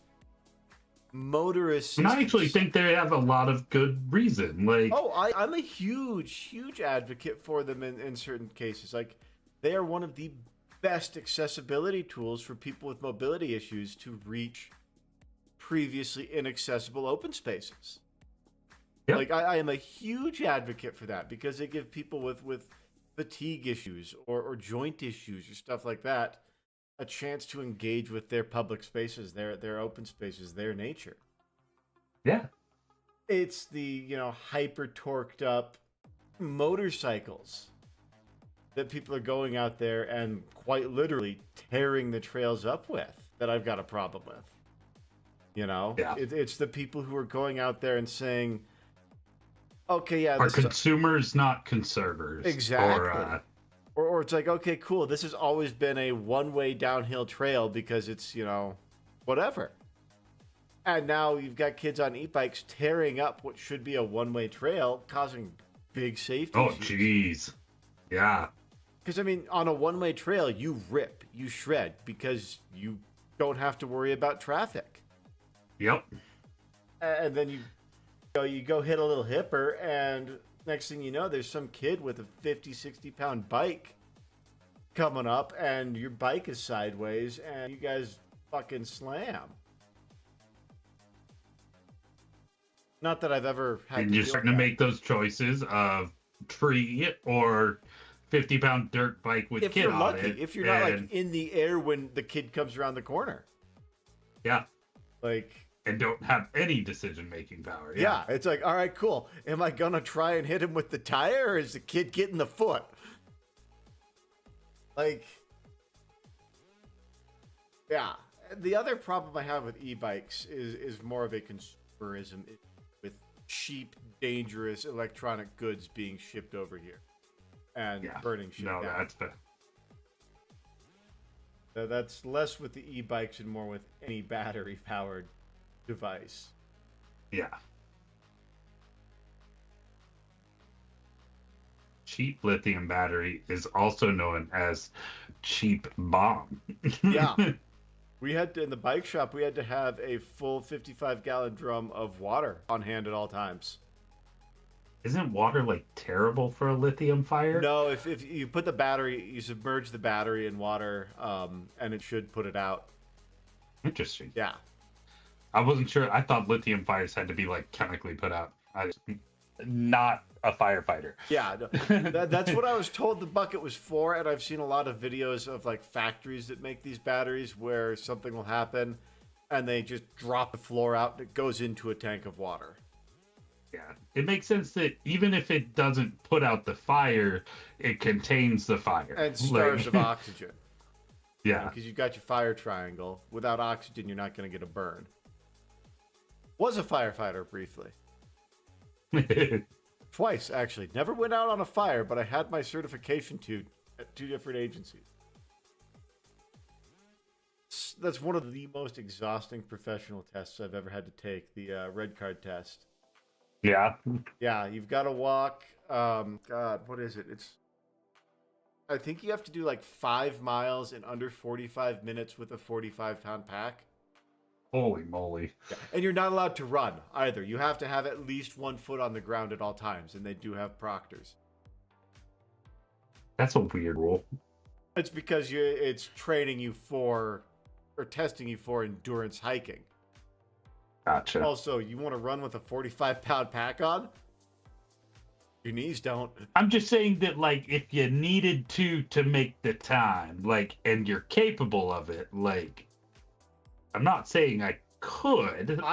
[SPEAKER 2] motorists...
[SPEAKER 1] And I actually think they have a lot of good reason. Like,
[SPEAKER 2] I'm a huge advocate for them in certain cases. Like, they are one of the best accessibility tools for people with mobility issues to reach previously inaccessible open spaces. Yep. Like, I am a huge advocate for that because they give people with fatigue issues or joint issues or stuff like that a chance to engage with their public spaces, their open spaces, their nature.
[SPEAKER 1] Yeah.
[SPEAKER 2] It's the, hyper torqued up motorcycles that people are going out there and quite literally tearing the trails up with that I've got a problem with.
[SPEAKER 1] Yeah.
[SPEAKER 2] It's the people who are going out there and saying, okay, yeah.
[SPEAKER 1] Are consumers, not conservers.
[SPEAKER 2] Exactly. Or it's like, okay, cool. This has always been a one-way downhill trail because it's, whatever. And now you've got kids on e-bikes tearing up what should be a one-way trail, causing big safety issues.
[SPEAKER 1] Oh, jeez. Yeah.
[SPEAKER 2] Because, I mean, on a one-way trail, you rip, you shred, because you don't have to worry about traffic.
[SPEAKER 1] Yep.
[SPEAKER 2] And then you go hit a little hipper, and next thing you know, there's some kid with a 50, 60-pound bike coming up, and your bike is sideways, and you guys fucking slam. Not that I've ever had
[SPEAKER 1] And
[SPEAKER 2] to
[SPEAKER 1] you're
[SPEAKER 2] deal
[SPEAKER 1] starting to
[SPEAKER 2] with that.
[SPEAKER 1] make those choices of tree or 50-pound dirt bike with
[SPEAKER 2] If
[SPEAKER 1] kid
[SPEAKER 2] you're
[SPEAKER 1] on
[SPEAKER 2] lucky,
[SPEAKER 1] it.
[SPEAKER 2] if you're not like in the air when the kid comes around the corner.
[SPEAKER 1] Yeah.
[SPEAKER 2] Like,
[SPEAKER 1] And don't have any decision-making power.
[SPEAKER 2] yeah, it's like, all right, cool. Am I gonna try and hit him with the tire, or is the kid getting the foot? Like, yeah. The other problem I have with e-bikes is more of a consumerism with cheap, dangerous electronic goods being shipped over here and burning shit down.
[SPEAKER 1] That's the...
[SPEAKER 2] That's less with the e-bikes and more with any battery-powered device.
[SPEAKER 1] Yeah. Cheap lithium battery is also known as cheap bomb.
[SPEAKER 2] Yeah. We had to, in the bike shop, we had to have a full 55-gallon drum of water on hand at all times.
[SPEAKER 1] Isn't water like terrible for a lithium fire?
[SPEAKER 2] No, if you put the battery, you submerge the battery in water, and it should put it out.
[SPEAKER 1] Interesting.
[SPEAKER 2] Yeah.
[SPEAKER 1] I wasn't sure. I thought lithium fires had to be like chemically put out. Not a firefighter.
[SPEAKER 2] Yeah, no, that's what I was told the bucket was for, and I've seen a lot of videos of like factories that make these batteries where something will happen, and they just drop the floor out and it goes into a tank of water.
[SPEAKER 1] Yeah, it makes sense that even if it doesn't put out the fire, it contains the fire.
[SPEAKER 2] And starves of oxygen.
[SPEAKER 1] Yeah.
[SPEAKER 2] Because you've got your fire triangle. Without oxygen, you're not going to get a burn. Was a firefighter briefly. Twice, actually. Never went out on a fire, but I had my certification at 2 different agencies. That's one of the most exhausting professional tests I've ever had to take, the red card test.
[SPEAKER 1] Yeah.
[SPEAKER 2] Yeah, you've got to walk. God, what is it? I think you have to do like 5 miles in under 45 minutes with a 45-pound pack.
[SPEAKER 1] Holy moly.
[SPEAKER 2] Yeah. And you're not allowed to run either. You have to have at least 1 foot on the ground at all times, and they do have proctors.
[SPEAKER 1] That's a weird rule.
[SPEAKER 2] It's because it's training you for, or testing you for endurance hiking.
[SPEAKER 1] Gotcha.
[SPEAKER 2] Also, you want to run with a 45-pound pack on? Your knees don't.
[SPEAKER 1] I'm just saying that, like, if you needed to make the time, like, and you're capable of it, like, I'm not saying I could.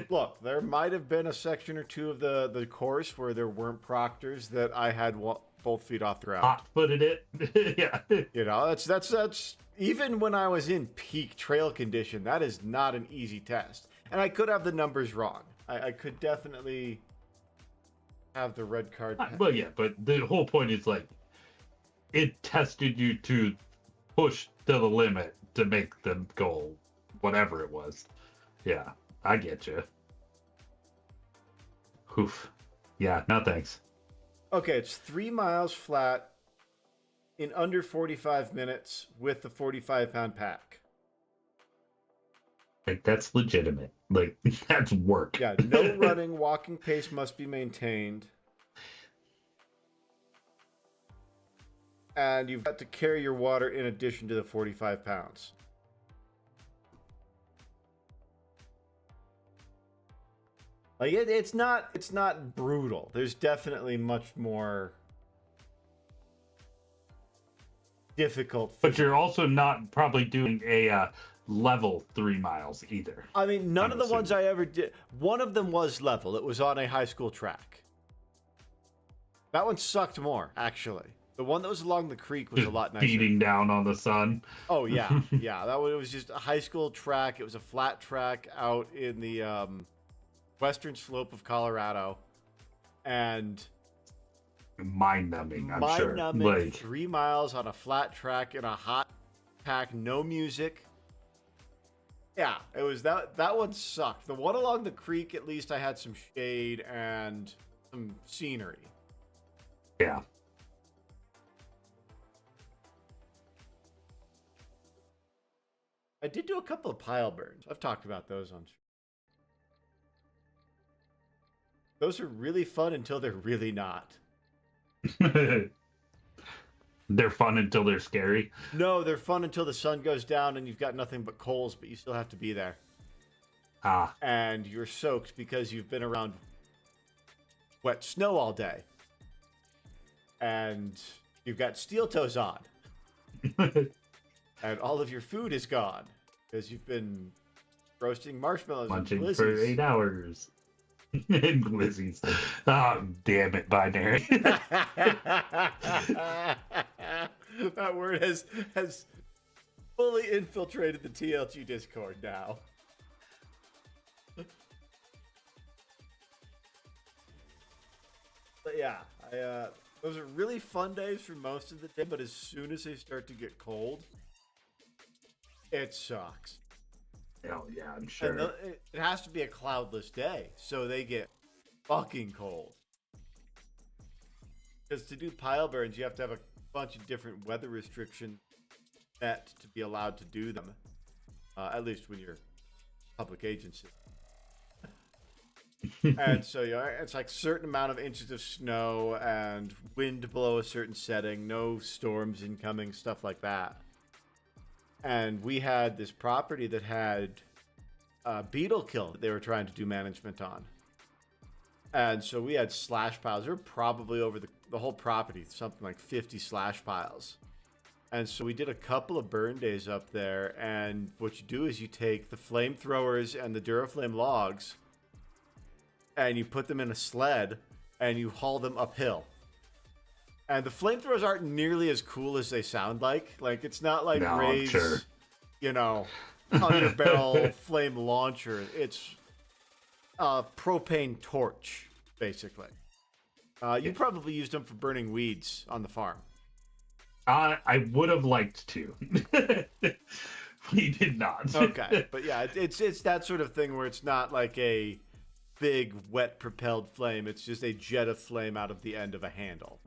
[SPEAKER 2] Look, there might have been a section or two of the course where there weren't proctors that I had both feet off the ground.
[SPEAKER 1] Hot-footed it. Yeah.
[SPEAKER 2] You know, that's even when I was in peak trail condition, that is not an easy test. And I could have the numbers wrong. I could definitely have the red card.
[SPEAKER 1] Well, yeah, but the whole point is, like, it tested you to push to the limit to make the goal, whatever it was. Yeah, I get you. Oof. Yeah, no thanks.
[SPEAKER 2] Okay, it's 3 miles flat in under 45 minutes with the 45-pound pack.
[SPEAKER 1] Like, that's legitimate. Like, that's work.
[SPEAKER 2] Yeah, no running. Walking pace must be maintained. And you've got to carry your water in addition to the 45 pounds. Like, it's not brutal. There's definitely much more difficult.
[SPEAKER 1] But you're also not probably doing a level 3 miles either.
[SPEAKER 2] I mean, none of the ones I ever did. One of them was level. It was on a high school track. That one sucked more, actually. The one that was along the creek was a lot nicer.
[SPEAKER 1] Beating down on the sun.
[SPEAKER 2] Oh, yeah. Yeah, that one, it was just a high school track. It was a flat track out in the western slope of Colorado. And
[SPEAKER 1] mind-numbing, I'm sure.
[SPEAKER 2] Mind-numbing,
[SPEAKER 1] like
[SPEAKER 2] 3 miles on a flat track in a hot pack, no music. Yeah, it was that one sucked. The one along the creek, at least I had some shade and some scenery.
[SPEAKER 1] Yeah.
[SPEAKER 2] I did do a couple of pile burns. I've talked about those on Those are really fun until they're really not.
[SPEAKER 1] They're fun until they're scary.
[SPEAKER 2] No, they're fun until the sun goes down and you've got nothing but coals, but you still have to be there.
[SPEAKER 1] Ah.
[SPEAKER 2] And you're soaked because you've been around wet snow all day. And you've got steel toes on. And all of your food is gone because you've been roasting marshmallows
[SPEAKER 1] Munching
[SPEAKER 2] and
[SPEAKER 1] for
[SPEAKER 2] glizzies.
[SPEAKER 1] 8 hours. And glizzies. Oh, damn it, binary.
[SPEAKER 2] That word has fully infiltrated the TLG Discord now. But yeah, those are really fun days for most of the day, but as soon as they start to get cold, it sucks.
[SPEAKER 1] Oh, yeah, I'm sure.
[SPEAKER 2] And it has to be a cloudless day, so they get fucking cold. Because to do pile burns, you have to have a bunch of different weather restrictions met to be allowed to do them. At least when you're a public agency. And so it's like certain amount of inches of snow and wind below a certain setting, no storms incoming, stuff like that. And we had this property that had a beetle kill that they were trying to do management on. And so we had slash piles. They were probably over the whole property, something like 50 slash piles. And so we did a couple of burn days up there. And what you do is you take the flamethrowers and the Duraflame logs and you put them in a sled and you haul them uphill. And the flamethrowers aren't nearly as cool as they sound like. Like, it's not like Ray's,
[SPEAKER 1] sure.
[SPEAKER 2] underbarrel flame launcher. It's a propane torch, basically. You probably used them for burning weeds on the farm.
[SPEAKER 1] I would have liked to. We did not.
[SPEAKER 2] Okay, but yeah, it's that sort of thing where it's not like a big wet propelled flame. It's just a jet of flame out of the end of a handle.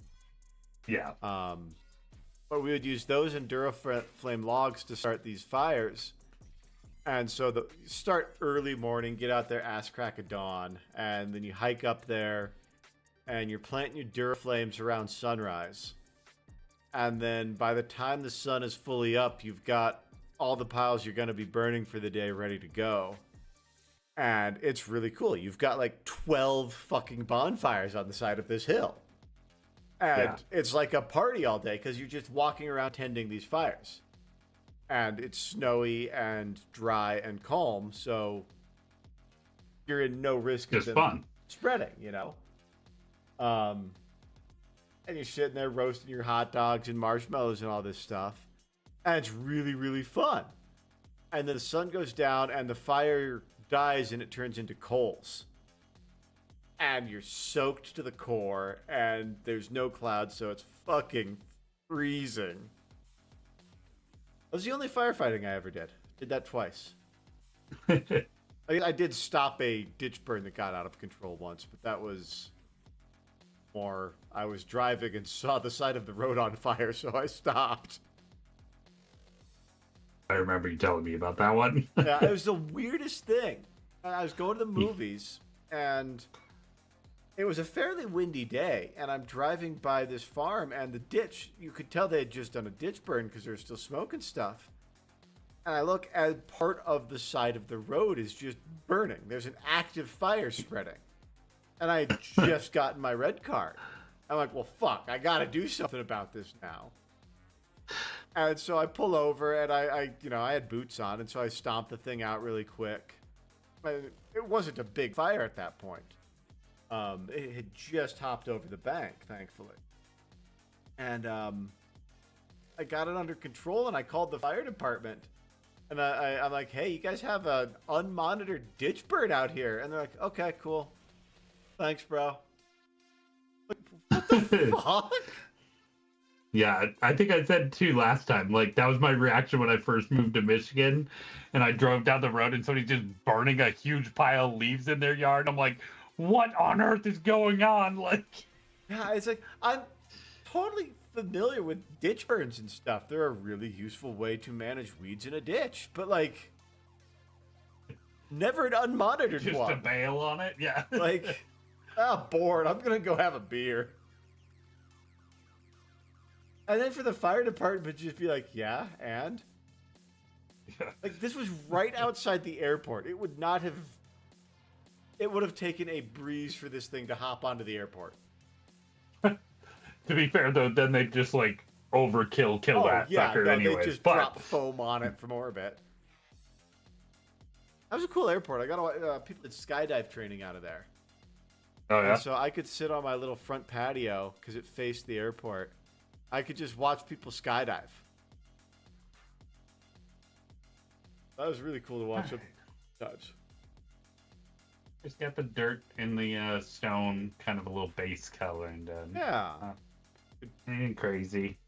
[SPEAKER 1] Yeah.
[SPEAKER 2] But we would use those and Duraflame logs to start these fires. And so you start early morning, get out there ass crack of dawn, and then you hike up there and you're planting your Duraflames around sunrise. And then by the time the sun is fully up, you've got all the piles you're going to be burning for the day ready to go. And it's really cool. You've got like 12 fucking bonfires on the side of this hill. And it's like a party all day because you're just walking around tending these fires. And it's snowy and dry and calm, so you're in no risk of them spreading, And you're sitting there roasting your hot dogs and marshmallows and all this stuff. And it's really, really fun. And then the sun goes down and the fire dies and it turns into coals. And you're soaked to the core, and there's no clouds, so it's fucking freezing. That was the only firefighting I ever did. Did that twice. I did stop a ditch burn that got out of control once, but that was more... I was driving and saw the side of the road on fire, so I stopped.
[SPEAKER 1] I remember you telling me about that one.
[SPEAKER 2] Yeah, it was the weirdest thing. I was going to the movies, and... it was a fairly windy day, and I'm driving by this farm, and the ditch, you could tell they had just done a ditch burn because there was still smoke and stuff. And I look, and part of the side of the road is just burning. There's an active fire spreading. And I had just gotten my red card. I'm like, well, fuck, I got to do something about this now. And so I pull over, and I had boots on, and so I stomped the thing out really quick. It wasn't a big fire at that point. It had just hopped over the bank, thankfully. And I got it under control, and I called the fire department. And I'm like, hey, you guys have an unmonitored ditch burn out here. And they're like, okay, cool. Thanks, bro. Like, what the fuck?
[SPEAKER 1] Yeah, I think I said too last time. Like, that was my reaction when I first moved to Michigan. And I drove down the road, and somebody's just burning a huge pile of leaves in their yard. I'm like... what on earth is going on? Like,
[SPEAKER 2] yeah, it's like I'm totally familiar with ditch burns and stuff. They're a really useful way to manage weeds in a ditch, but like, never an unmonitored
[SPEAKER 1] just
[SPEAKER 2] one.
[SPEAKER 1] to bail on it, yeah.
[SPEAKER 2] Like, Ah, bored. I'm gonna go have a beer. And then for the fire department, just be like, yeah, and
[SPEAKER 1] Yeah.
[SPEAKER 2] like this was right outside the airport. It would not have. It would have taken a breeze for this thing to hop onto the airport.
[SPEAKER 1] To be fair, though, then they just like kill
[SPEAKER 2] Oh
[SPEAKER 1] that
[SPEAKER 2] yeah,
[SPEAKER 1] sucker
[SPEAKER 2] no, they
[SPEAKER 1] anyways.
[SPEAKER 2] just
[SPEAKER 1] But
[SPEAKER 2] drop foam on it from orbit. That was a cool airport. I got people did skydive training out of there.
[SPEAKER 1] oh yeah,
[SPEAKER 2] And so I could sit on my little front patio because it faced the airport. I could just watch people skydive. That was really cool to watch them dives.
[SPEAKER 1] just got the dirt in the stone, kind of a little base color, and
[SPEAKER 2] Yeah.
[SPEAKER 1] ain't crazy.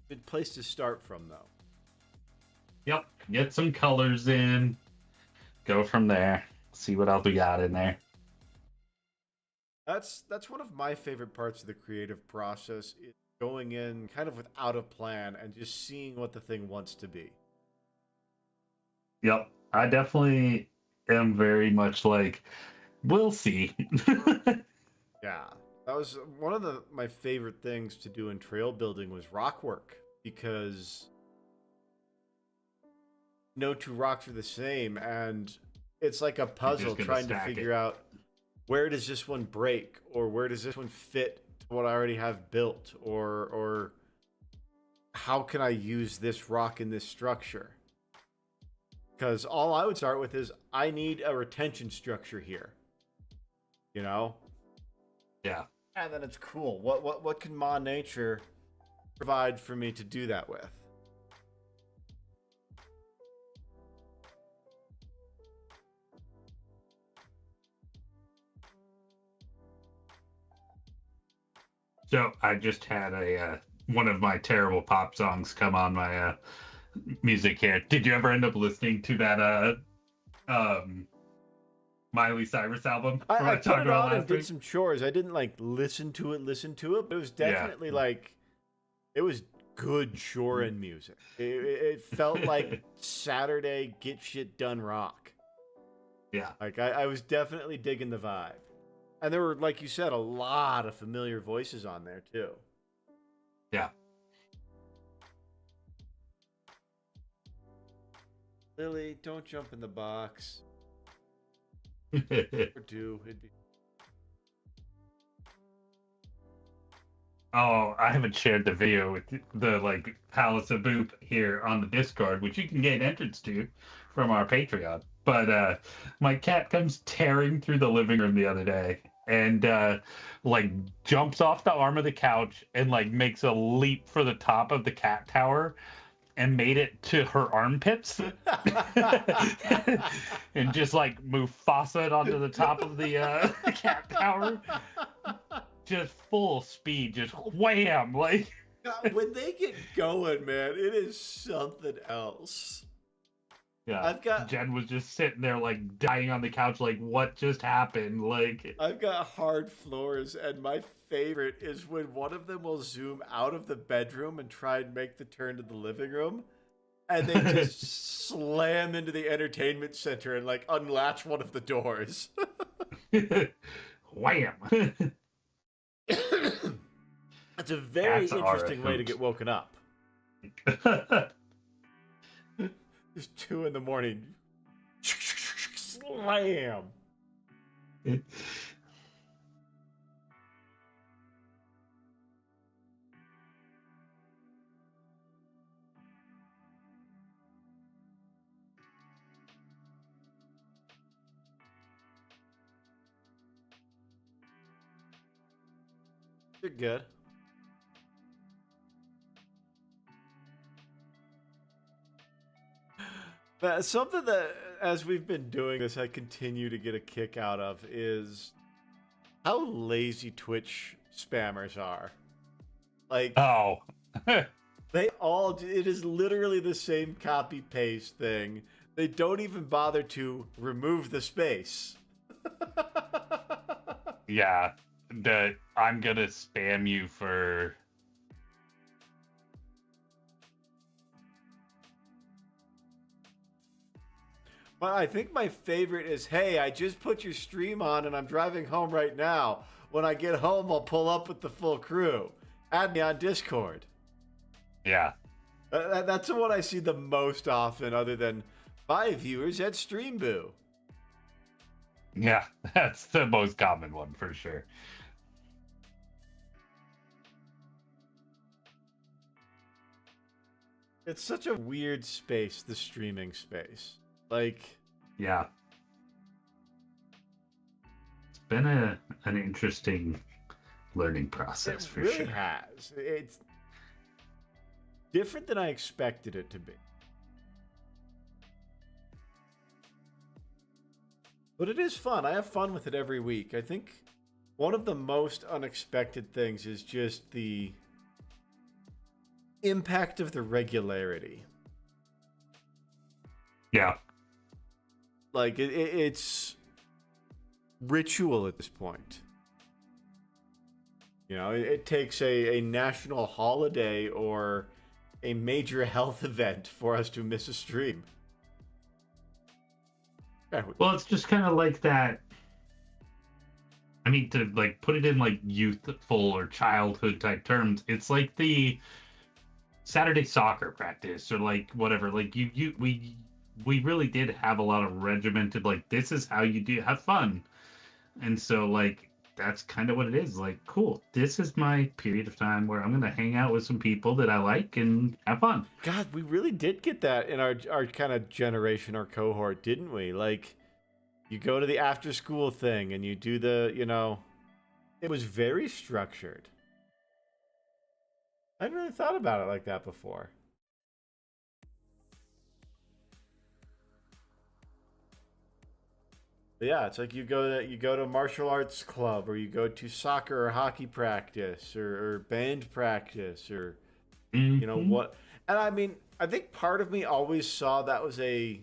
[SPEAKER 2] Good place to start from, though.
[SPEAKER 1] Yep, get some colors in, go from there. See what else we got in there.
[SPEAKER 2] That's one of my favorite parts of the creative process, is going in kind of without a plan and just seeing what the thing wants to be.
[SPEAKER 1] Yep, I definitely am very much like, we'll see.
[SPEAKER 2] Yeah. That was one of my favorite things to do in trail building was rock work, because no two rocks are the same, and it's like a puzzle
[SPEAKER 1] gonna
[SPEAKER 2] trying to
[SPEAKER 1] stack
[SPEAKER 2] figure
[SPEAKER 1] it.
[SPEAKER 2] out where does this one break, or where does this one fit to what I already have built, or how can I use this rock in this structure? Because all I would start with is I need a retention structure here, you know?
[SPEAKER 1] Yeah.
[SPEAKER 2] And then it's cool. What can Ma Nature provide for me to do that with?
[SPEAKER 1] So I just had a one of my terrible pop songs come on my music here. Did you ever end up listening to that Miley Cyrus album from
[SPEAKER 2] I
[SPEAKER 1] I
[SPEAKER 2] put
[SPEAKER 1] talked
[SPEAKER 2] it
[SPEAKER 1] about
[SPEAKER 2] on and
[SPEAKER 1] last
[SPEAKER 2] did
[SPEAKER 1] week?
[SPEAKER 2] some chores. I didn't like listen to it, but it was
[SPEAKER 1] Yeah.
[SPEAKER 2] definitely like it was good chorin music. It felt like Saturday get shit done rock.
[SPEAKER 1] Yeah.
[SPEAKER 2] Like I was definitely digging the vibe. And there were, like you said, a lot of familiar voices on there too.
[SPEAKER 1] Yeah.
[SPEAKER 2] Lily, don't jump in the box. Or do. It'd be...
[SPEAKER 1] Oh, I haven't shared the video with the like Palace of Boop here on the Discord, which you can gain entrance to from our Patreon. But my cat comes tearing through the living room the other day and like jumps off the arm of the couch and like makes a leap for the top of the cat tower and made it to her armpits and just like Mufasa onto the top of the cat tower. Just full speed, just wham! Like
[SPEAKER 2] God, when they get going, man, it is something else.
[SPEAKER 1] yeah, Jen was just sitting there like dying on the couch, like what just happened? Like
[SPEAKER 2] I've got hard floors, and my favorite is when one of them will zoom out of the bedroom and try and make the turn to the living room, and they just slam into the entertainment center and like unlatch one of the doors.
[SPEAKER 1] wham!
[SPEAKER 2] That's a very
[SPEAKER 1] That's a
[SPEAKER 2] interesting way to
[SPEAKER 1] hoot.
[SPEAKER 2] get woken up. It's 2 a.m. Slam. You're good. But something that, as we've been doing this, I continue to get a kick out of is how lazy Twitch spammers are. Like,
[SPEAKER 1] oh,
[SPEAKER 2] they all, it is literally the same copy paste thing. They don't even bother to remove the space.
[SPEAKER 1] yeah. I'm gonna spam you for.
[SPEAKER 2] But I think my favorite is, hey, I just put your stream on and I'm driving home right now. When I get home, I'll pull up with the full crew. Add me on Discord.
[SPEAKER 1] Yeah.
[SPEAKER 2] That's the one I see the most often, other than my viewers at Streamboo.
[SPEAKER 1] Yeah, that's the most common one for sure.
[SPEAKER 2] It's such a weird space, the streaming space. Like,
[SPEAKER 1] yeah, it's been an interesting learning process
[SPEAKER 2] it
[SPEAKER 1] for
[SPEAKER 2] really
[SPEAKER 1] sure.
[SPEAKER 2] has. It's different than I expected it to be. But it is fun. I have fun with it every week. I think one of the most unexpected things is just the impact of the regularity.
[SPEAKER 1] Yeah.
[SPEAKER 2] Like, it's ritual at this point. You know, it takes a national holiday or a major health event for us to miss a stream.
[SPEAKER 1] Well, it's just kind of like that. I mean, to like put it in like youthful or childhood type terms, it's like the Saturday soccer practice or like whatever. Like we really did have a lot of regimented, like, this is how you do have fun. And so like that's kind of what it is. Like, cool, this is my period of time where I'm gonna hang out with some people that I like and have fun.
[SPEAKER 2] God, we really did get that in our kind of generation, our cohort, didn't we? Like, you go to the after school thing and you do the, you know, it was very structured. I hadn't really thought about it like that before. But yeah, it's like you go to martial arts club, or you go to soccer or hockey practice, or band practice, or you know what. And I mean, I think part of me always saw that was a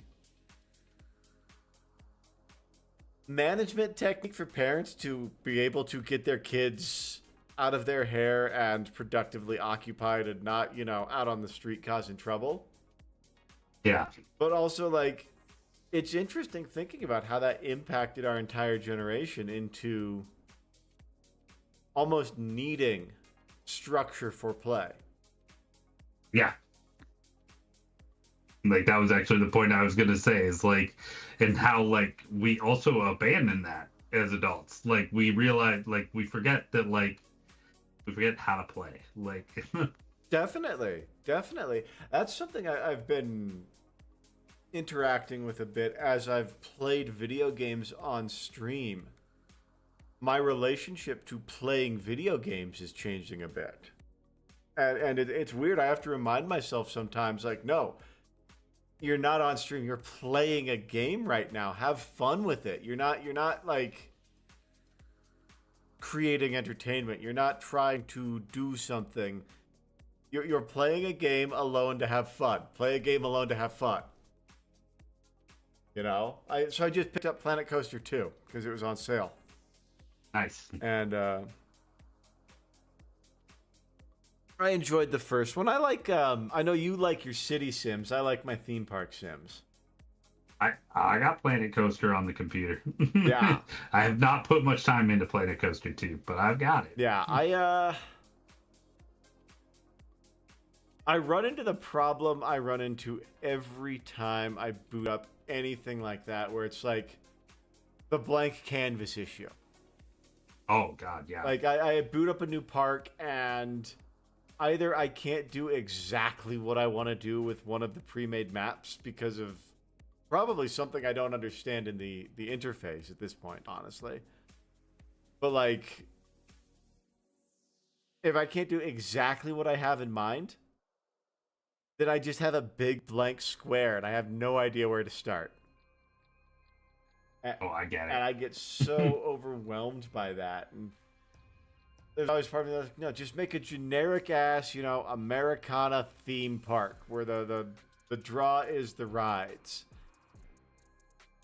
[SPEAKER 2] management technique for parents to be able to get their kids out of their hair and productively occupied and not, you know, out on the street causing trouble.
[SPEAKER 1] Yeah.
[SPEAKER 2] But also, like, it's interesting thinking about how that impacted our entire generation into almost needing structure for play.
[SPEAKER 1] Yeah. Like, that was actually the point I was going to say, is like, and how like we also abandon that as adults. Like, we realize, like, we forget that, like, we forget how to play. Like,
[SPEAKER 2] Definitely. That's something I've been interacting with a bit as I've played video games on stream. My relationship to playing video games is changing a bit. And it's weird. I have to remind myself sometimes, like, no, you're not on stream. You're playing a game right now. Have fun with it. You're not like creating entertainment. You're not trying to do something. You're playing a game alone to have fun. Play a game alone to have fun. You know? So I just picked up Planet Coaster 2 because it was on sale.
[SPEAKER 1] nice.
[SPEAKER 2] And I enjoyed the first one. I like I know you like your city sims. I like my theme park sims.
[SPEAKER 1] I got Planet Coaster on the computer.
[SPEAKER 2] Yeah.
[SPEAKER 1] I have not put much time into Planet Coaster 2, but I've got it.
[SPEAKER 2] Yeah, I run into the problem I run into every time I boot up anything like that, where it's like the blank canvas issue.
[SPEAKER 1] Oh god, yeah.
[SPEAKER 2] Like I boot up a new park and either I can't do exactly what I want to do with one of the pre-made maps because of probably something I don't understand in the interface at this point, honestly. But like, if I can't do exactly what I have in mind, then I just have a big blank square and I have no idea where to start.
[SPEAKER 1] Oh, I get it.
[SPEAKER 2] And I get so overwhelmed by that. And there's always part of me that's like, no, just make a generic ass, you know, Americana theme park where the draw is the rides.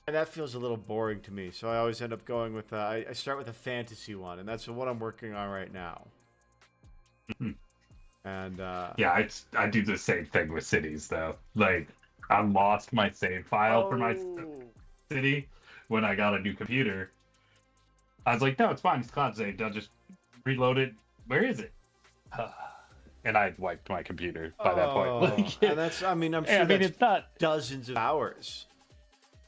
[SPEAKER 2] And that feels a little boring to me. So I always end up going with, I start with a fantasy one. And that's the one I'm working on right now. And
[SPEAKER 1] yeah, I do the same thing with cities though. Like, I lost my save file for my City when I got a new computer. I was like, no, it's fine. It's cloud saved. I'll just reload it. Where is it? And I wiped my computer by that point.
[SPEAKER 2] Oh,
[SPEAKER 1] Like,
[SPEAKER 2] and that's, I mean, I'm
[SPEAKER 1] I
[SPEAKER 2] sure
[SPEAKER 1] mean,
[SPEAKER 2] that's
[SPEAKER 1] it's not.
[SPEAKER 2] dozens of hours.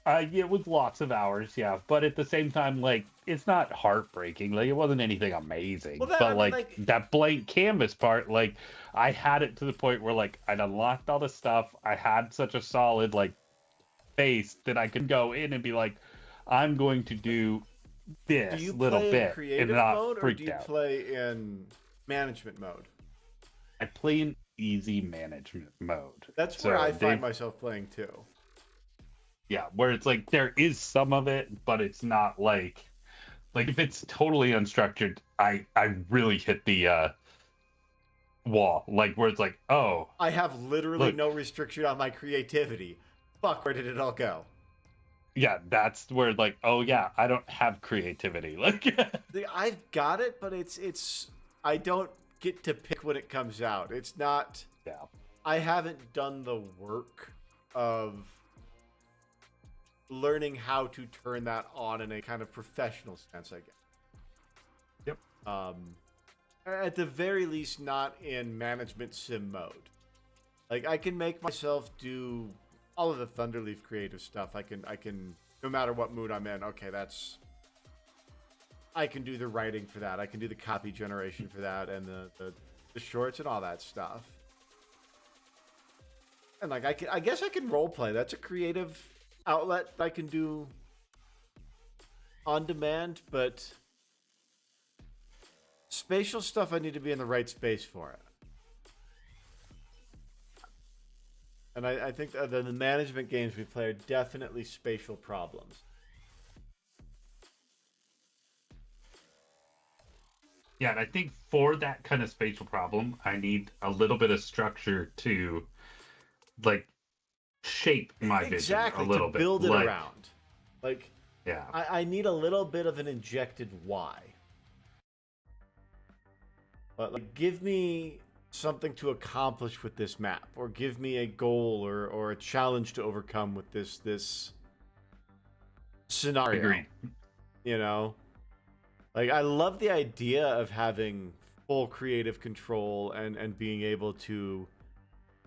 [SPEAKER 1] It was lots of hours, yeah. But at the same time, like, it's not heartbreaking. Like, it wasn't anything amazing.
[SPEAKER 2] Well, that, I
[SPEAKER 1] But
[SPEAKER 2] mean,
[SPEAKER 1] like
[SPEAKER 2] like,
[SPEAKER 1] that blank canvas part, like, I had it to the point where like I'd unlocked all the stuff. I had such a solid like base that I could go in and be like, I'm going to do
[SPEAKER 2] do
[SPEAKER 1] this
[SPEAKER 2] you
[SPEAKER 1] little
[SPEAKER 2] play in
[SPEAKER 1] bit and
[SPEAKER 2] creative
[SPEAKER 1] not
[SPEAKER 2] mode or do
[SPEAKER 1] freaked
[SPEAKER 2] you
[SPEAKER 1] out.
[SPEAKER 2] play in management mode?
[SPEAKER 1] I play in easy management mode.
[SPEAKER 2] That's where
[SPEAKER 1] So
[SPEAKER 2] I
[SPEAKER 1] they,
[SPEAKER 2] find myself playing too.
[SPEAKER 1] yeah, where it's like there is some of it, but it's not like if it's totally unstructured, I really hit the wall. Like where it's like, oh,
[SPEAKER 2] I have literally
[SPEAKER 1] look,
[SPEAKER 2] no restriction on my creativity. Fuck, where did it all go?
[SPEAKER 1] yeah, that's where like, oh yeah, I don't have creativity. Like,
[SPEAKER 2] I've got it, but it's I don't get to pick when it comes out. It's not.
[SPEAKER 1] yeah,
[SPEAKER 2] I haven't done the work of learning how to turn that on in a kind of professional sense, I guess.
[SPEAKER 1] yep,
[SPEAKER 2] At the very least, not in management sim mode. Like I can make myself do all of the Thunderleaf creative stuff. I can no matter what mood I'm in. Okay, that's. I can do the writing for that. I can do the copy generation for that, and the shorts and all that stuff. And like I guess I can role play. That's a creative outlet that I can do on demand, but spatial stuff I need to be in the right space for it. And I think that the management games we play are definitely spatial problems.
[SPEAKER 1] yeah. And I think for that kind of spatial problem, I need a little bit of structure to like shape my vision a
[SPEAKER 2] Exactly, to
[SPEAKER 1] little bit.
[SPEAKER 2] build it
[SPEAKER 1] Like,
[SPEAKER 2] around. Like
[SPEAKER 1] yeah,
[SPEAKER 2] I need a little bit of an injected why. But like, give me something to accomplish with this map, or give me a goal or a challenge to overcome with this scenario.
[SPEAKER 1] agreed.
[SPEAKER 2] You know, like I love the idea of having full creative control and being able to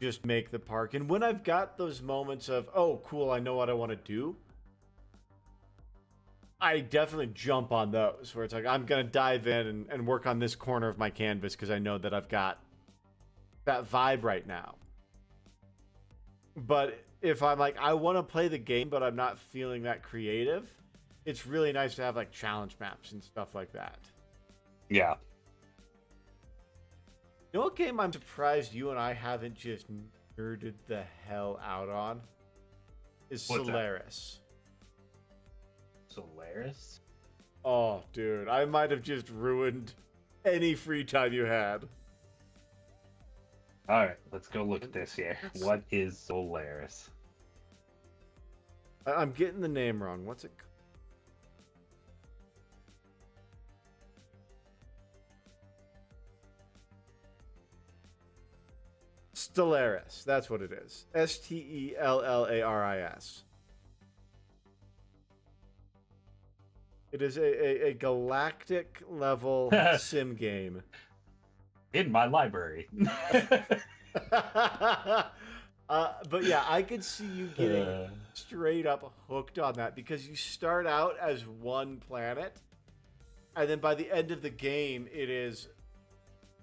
[SPEAKER 2] just make the park. And when I've got those moments of, oh, cool, I know what I want to do, I definitely jump on those where it's like, I'm going to dive in and work on this corner of my canvas because I know that I've got that vibe right now. But if I'm like, I want to play the game, but I'm not feeling that creative, it's really nice to have like challenge maps and stuff like that.
[SPEAKER 1] Yeah.
[SPEAKER 2] You know what game I'm surprised you and I haven't just nerded the hell out on? Is
[SPEAKER 1] What's that?
[SPEAKER 2] Solaris.
[SPEAKER 1] Solaris.
[SPEAKER 2] Oh, dude, I might have just ruined any free time you had.
[SPEAKER 1] All right, let's go look at this here. What is Solaris?
[SPEAKER 2] I'm getting the name wrong. What's it called? Stellaris. That's what it is. Stellaris. It is a galactic level sim game.
[SPEAKER 1] In my library.
[SPEAKER 2] But yeah, I could see you getting straight up hooked on that because you start out as one planet, and then by the end of the game, it is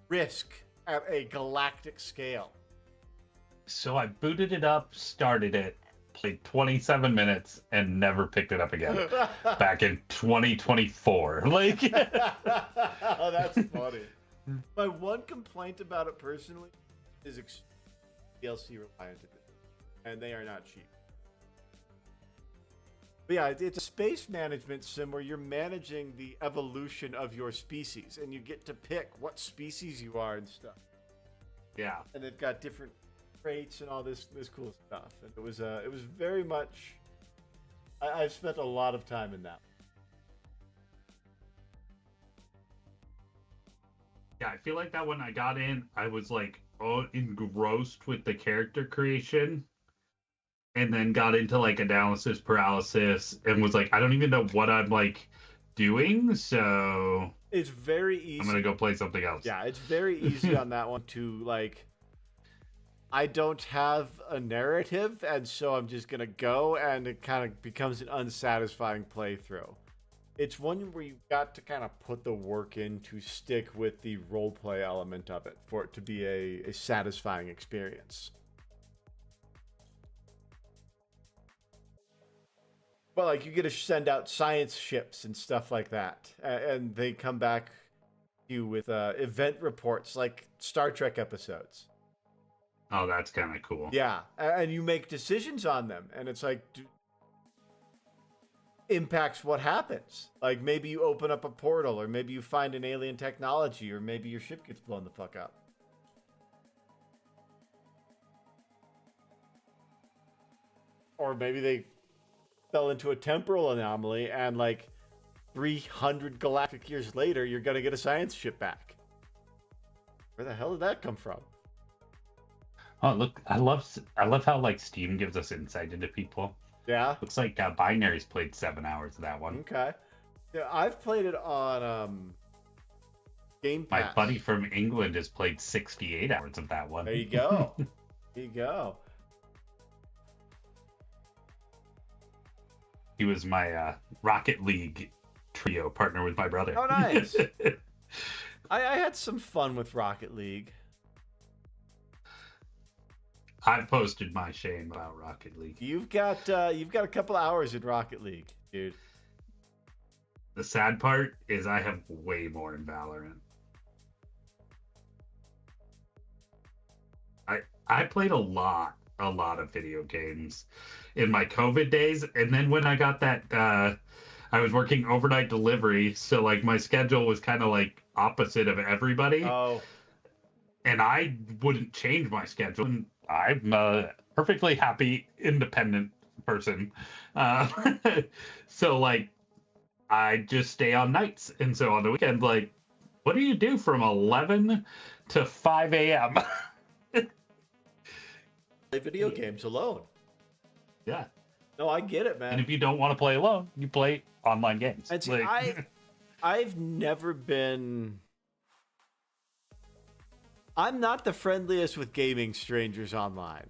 [SPEAKER 2] Risk at a galactic scale.
[SPEAKER 1] So I booted it up, started it, played 27 minutes, and never picked it up again. Back in 2024. Like,
[SPEAKER 2] Oh, that's funny. My one complaint about it personally is DLC reliant, and they are not cheap. But yeah, it's a space management sim where you're managing the evolution of your species, and you get to pick what species you are and stuff.
[SPEAKER 1] yeah.
[SPEAKER 2] And they've got different traits and all this cool stuff. And it was very much. I've spent a lot of time in that.
[SPEAKER 1] Yeah, I feel like that when I got in, I was like, oh, engrossed with the character creation. and then got into like analysis paralysis and was like, I don't even know what I'm like doing, so
[SPEAKER 2] It's very
[SPEAKER 1] I'm
[SPEAKER 2] easy.
[SPEAKER 1] gonna go play something else.
[SPEAKER 2] Yeah, it's very easy on that one to like. I don't have a narrative, and so I'm just gonna go, and it kind of becomes an unsatisfying playthrough. It's one where you've got to kind of put the work in to stick with the roleplay element of it for it to be a satisfying experience. But like you get to send out science ships and stuff like that, and they come back to you with event reports like Star Trek episodes.
[SPEAKER 1] Oh, that's kind of cool.
[SPEAKER 2] Yeah, and you make decisions on them, and it's like impacts what happens. Like maybe you open up a portal, or maybe you find an alien technology, or maybe your ship gets blown the fuck up. Or maybe they fell into a temporal anomaly, and like 300 galactic years later, you're gonna get a science ship back. Where the hell did that come from?
[SPEAKER 1] Oh, look, I love how like Steam gives us insight into people.
[SPEAKER 2] Yeah.
[SPEAKER 1] Looks like Binary's played 7 hours of that one.
[SPEAKER 2] Okay. Yeah, I've played it on Game
[SPEAKER 1] My
[SPEAKER 2] Pass.
[SPEAKER 1] buddy from England has played 68 hours of that one.
[SPEAKER 2] There you go. There you go.
[SPEAKER 1] He was my Rocket League trio partner with my brother.
[SPEAKER 2] Oh, nice. I had some fun with Rocket League.
[SPEAKER 1] I've posted my shame about Rocket League.
[SPEAKER 2] You've got a couple hours in Rocket League, dude.
[SPEAKER 1] The sad part is I have way more in Valorant. I played a lot of video games in my COVID days, and then when I got that I was working overnight delivery, so like my schedule was kind of like opposite of everybody.
[SPEAKER 2] Oh.
[SPEAKER 1] And I wouldn't change my schedule. And I'm a perfectly happy, independent person. So, like, I just stay on nights. And so on the weekend, like, what do you do from 11 to 5 a.m.?
[SPEAKER 2] Play video games alone.
[SPEAKER 1] Yeah.
[SPEAKER 2] No, I get it, man.
[SPEAKER 1] And if you don't want to play alone, you play online games.
[SPEAKER 2] And see, I've never been... I'm not the friendliest with gaming strangers online.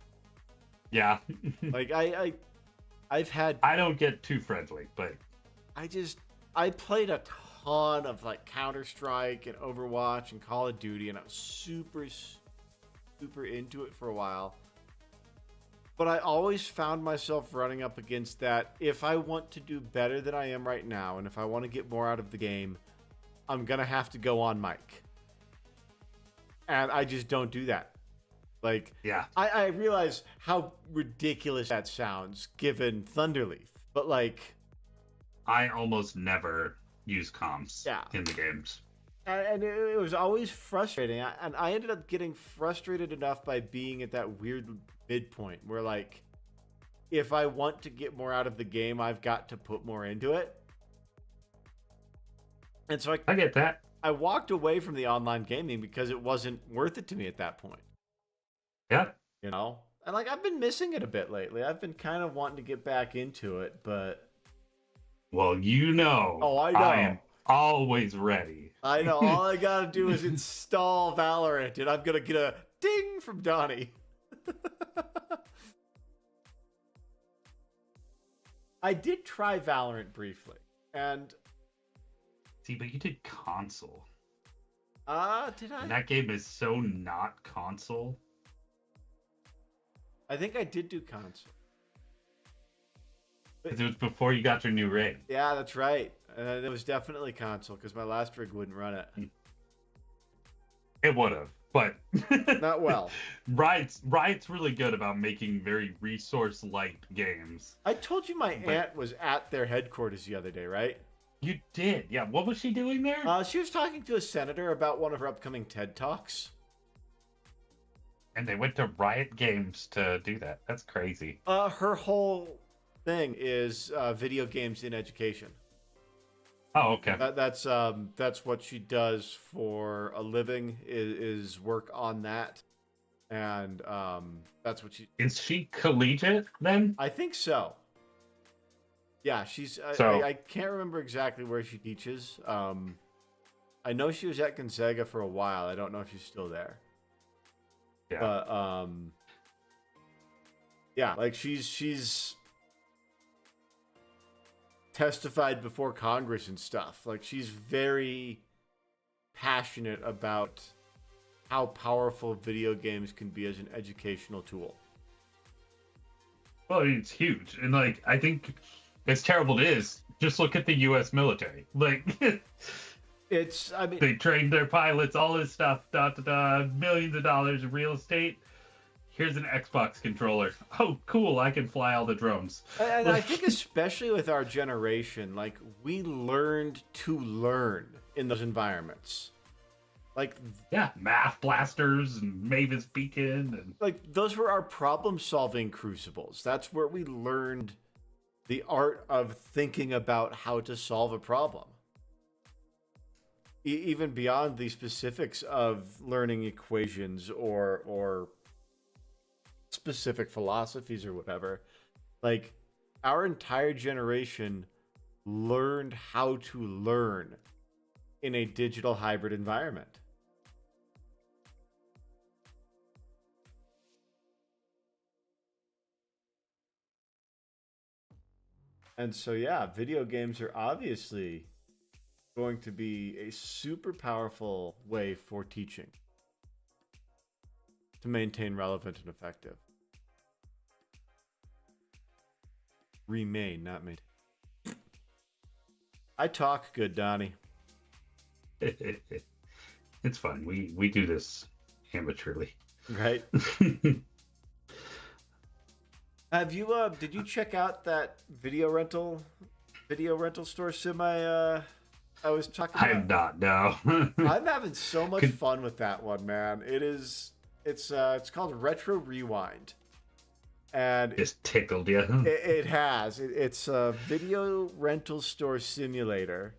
[SPEAKER 1] Yeah.
[SPEAKER 2] Like, I've had...
[SPEAKER 1] I don't get too friendly, but...
[SPEAKER 2] I played a ton of, like, Counter-Strike and Overwatch and Call of Duty, and I was super, super into it for a while. But I always found myself running up against that. If I want to do better than I am right now, and if I want to get more out of the game, I'm going to have to go on mic. And I just don't do that. Like,
[SPEAKER 1] yeah,
[SPEAKER 2] I realize how ridiculous that sounds given Thunderleaf. But, like...
[SPEAKER 1] I almost never use comms in the games.
[SPEAKER 2] And it was always frustrating. And I ended up getting frustrated enough by being at that weird midpoint where, like, if I want to get more out of the game, I've got to put more into it. And so
[SPEAKER 1] I get that.
[SPEAKER 2] I walked away from the online gaming because it wasn't worth it to me at that point.
[SPEAKER 1] Yeah.
[SPEAKER 2] You know? And, like, I've been missing it a bit lately. I've been kind of wanting to get back into it, but...
[SPEAKER 1] Well, you know.
[SPEAKER 2] Oh, I know.
[SPEAKER 1] I am always ready.
[SPEAKER 2] I know. All I gotta do is install Valorant, and I'm gonna get a ding from Donnie. I did try Valorant briefly, and...
[SPEAKER 1] See, but you did console.
[SPEAKER 2] Did I?
[SPEAKER 1] And that game is so not console.
[SPEAKER 2] I think I did do console.
[SPEAKER 1] Because it was before you got your new rig.
[SPEAKER 2] Yeah, that's right. It was definitely console, because my last rig wouldn't run it.
[SPEAKER 1] It would have, but...
[SPEAKER 2] Not well.
[SPEAKER 1] Riot's really good about making very resource-light games.
[SPEAKER 2] I told you my aunt was at their headquarters the other day, right?
[SPEAKER 1] You did? Yeah, what was she doing there?
[SPEAKER 2] She was talking to a senator about one of her upcoming TED Talks.
[SPEAKER 1] And they went to Riot Games to do that. That's crazy.
[SPEAKER 2] Her whole thing is video games in education.
[SPEAKER 1] Oh, okay.
[SPEAKER 2] That's what she does for a living is work on that. and that's what she.
[SPEAKER 1] Is she collegiate then?
[SPEAKER 2] I think so. Yeah, she's.
[SPEAKER 1] So
[SPEAKER 2] I can't remember exactly where she teaches. I know she was at Gonzaga for a while. I don't know if she's still there.
[SPEAKER 1] yeah,
[SPEAKER 2] But yeah, like she's testified before Congress and stuff. Like she's very passionate about how powerful video games can be as an educational tool.
[SPEAKER 1] well, it's huge, and like I think as terrible it is, just look at the U.S. military. Like
[SPEAKER 2] It's, I mean,
[SPEAKER 1] they trained their pilots, all this stuff, millions of dollars of real estate. Here's an Xbox controller. Oh, cool! I can fly all the drones.
[SPEAKER 2] and I think especially with our generation, like we learned to learn in those environments. Like,
[SPEAKER 1] Yeah, math blasters and Mavis Beacon and
[SPEAKER 2] like those were our problem-solving crucibles. That's where we learned the art of thinking about how to solve a problem. Even beyond the specifics of learning equations or specific philosophies or whatever, like our entire generation learned how to learn in a digital hybrid environment. And so, yeah, video games are obviously going to be a super powerful way for teaching to maintain relevant and effective. Remain, not maintain. I talk good, Donnie.
[SPEAKER 1] it's fun. We do this amateurly.
[SPEAKER 2] Right? Have you did you check out that video rental store sim I was talking about?
[SPEAKER 1] I have not, no.
[SPEAKER 2] I'm having so much fun with that one, man. It's called Retro Rewind. And
[SPEAKER 1] Just tickled you.
[SPEAKER 2] it has. It's a video rental store simulator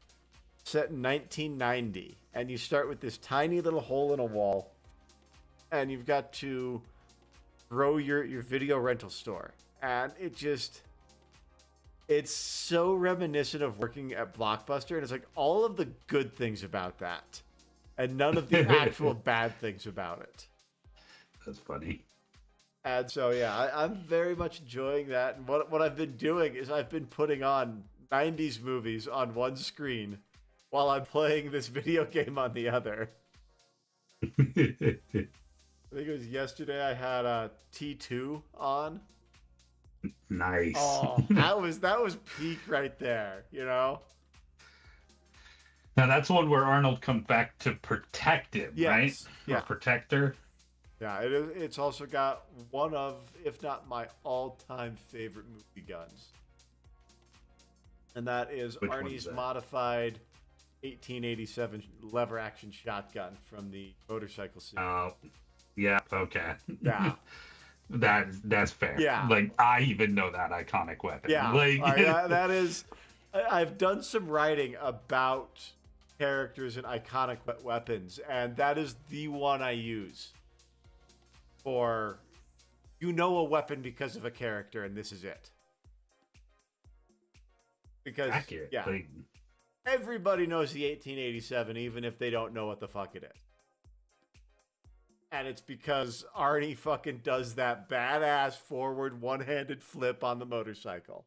[SPEAKER 2] set in 1990. And you start with this tiny little hole in a wall. And you've got to grow your video rental store. And it's so reminiscent of working at Blockbuster. And it's like all of the good things about that. And none of the actual bad things about it.
[SPEAKER 1] That's funny.
[SPEAKER 2] And so, yeah, I'm very much enjoying that. And what I've been doing is I've been putting on 90s movies on one screen while I'm playing this video game on the other. I think it was yesterday I had T2 on.
[SPEAKER 1] Nice.
[SPEAKER 2] Oh, that was peak right there, you know?
[SPEAKER 1] Now that's one where Arnold comes back to protect him,
[SPEAKER 2] Yes.
[SPEAKER 1] right?
[SPEAKER 2] Yeah.
[SPEAKER 1] Or protector.
[SPEAKER 2] Yeah, it's also got one of, if not my all-time favorite movie guns. And that is
[SPEAKER 1] Which one's
[SPEAKER 2] Arnie's
[SPEAKER 1] that?
[SPEAKER 2] modified 1887 lever-action shotgun from the motorcycle scene.
[SPEAKER 1] Oh, yeah, okay.
[SPEAKER 2] Yeah.
[SPEAKER 1] That's fair.
[SPEAKER 2] Yeah.
[SPEAKER 1] Like, I even know that iconic weapon.
[SPEAKER 2] Yeah,
[SPEAKER 1] Like,
[SPEAKER 2] that is... I've done some writing about characters and iconic weapons, and that is the one I use. For, you know, a weapon because of a character, and this is it. Because,
[SPEAKER 1] accurate.
[SPEAKER 2] yeah,
[SPEAKER 1] Like,
[SPEAKER 2] everybody knows the 1887, even if they don't know what the fuck it is. And it's because Arnie fucking does that badass forward one-handed flip on the motorcycle.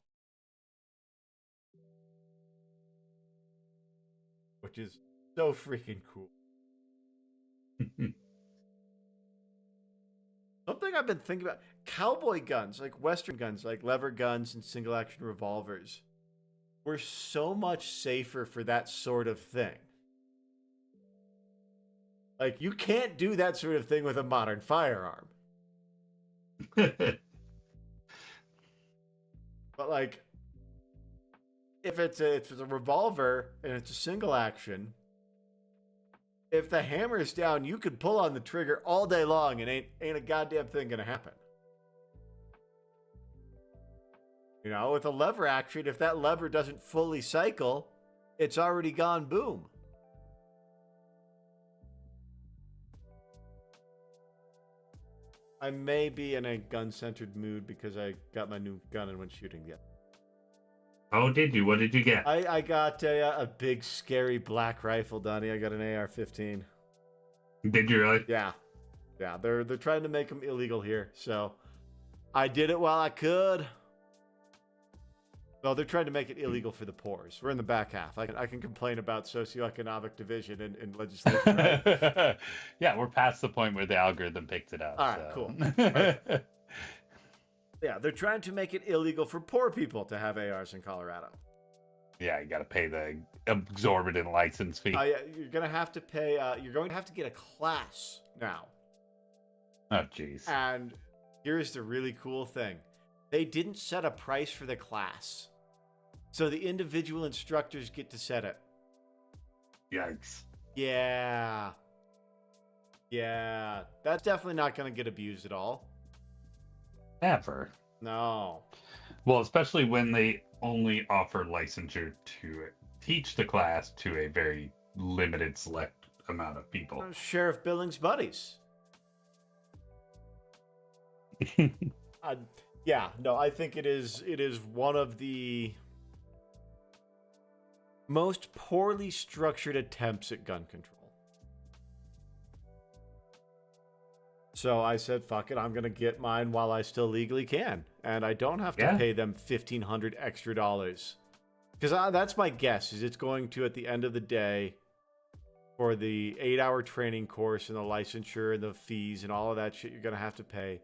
[SPEAKER 2] Which is so freaking cool. Something I've been thinking about, cowboy guns, like Western guns, like lever guns and single action revolvers, were so much safer for that sort of thing. Like, you can't do that sort of thing with a modern firearm. But, like, if it's a revolver and it's a single action, if the hammer is down, you could pull on the trigger all day long and ain't a goddamn thing gonna happen. You know, with a lever action, if that lever doesn't fully cycle, it's already gone boom. . 'Cause, I may be in a gun-centered mood because I got my new gun and went shooting the other.
[SPEAKER 1] Oh, did you? What did you get?
[SPEAKER 2] I got a big, scary black rifle, Donnie. I got an AR-15.
[SPEAKER 1] Did you really?
[SPEAKER 2] Yeah. Yeah, they're trying to make them illegal here, so I did it while I could. Well, they're trying to make it illegal for the poors. We're in the back half. I can complain about socioeconomic division in legislation, right?
[SPEAKER 1] Yeah, we're past the point where the algorithm picks it up.
[SPEAKER 2] All right,
[SPEAKER 1] so.
[SPEAKER 2] cool. Perfect. Yeah, they're trying to make it illegal for poor people to have ARs in Colorado.
[SPEAKER 1] Yeah, you got to pay the exorbitant license fee.
[SPEAKER 2] You're going to have to pay. You're going to have to get a class now.
[SPEAKER 1] Oh, jeez.
[SPEAKER 2] And here's the really cool thing. They didn't set a price for the class. So the individual instructors get to set it.
[SPEAKER 1] Yikes.
[SPEAKER 2] Yeah. Yeah. That's definitely not going to get abused at all.
[SPEAKER 1] Ever.
[SPEAKER 2] No.
[SPEAKER 1] Well, especially when they only offer licensure to teach the class to a very limited select amount of people.
[SPEAKER 2] Sheriff Billings' buddies. Yeah, no, I think it is one of the most poorly structured attempts at gun control. So I said, fuck it, I'm going to get mine while I still legally can. And I don't have to pay them $1,500 extra. Because that's my guess, is it's going to, at the end of the day, for the 8-hour training course and the licensure and the fees and all of that shit you're going to have to pay,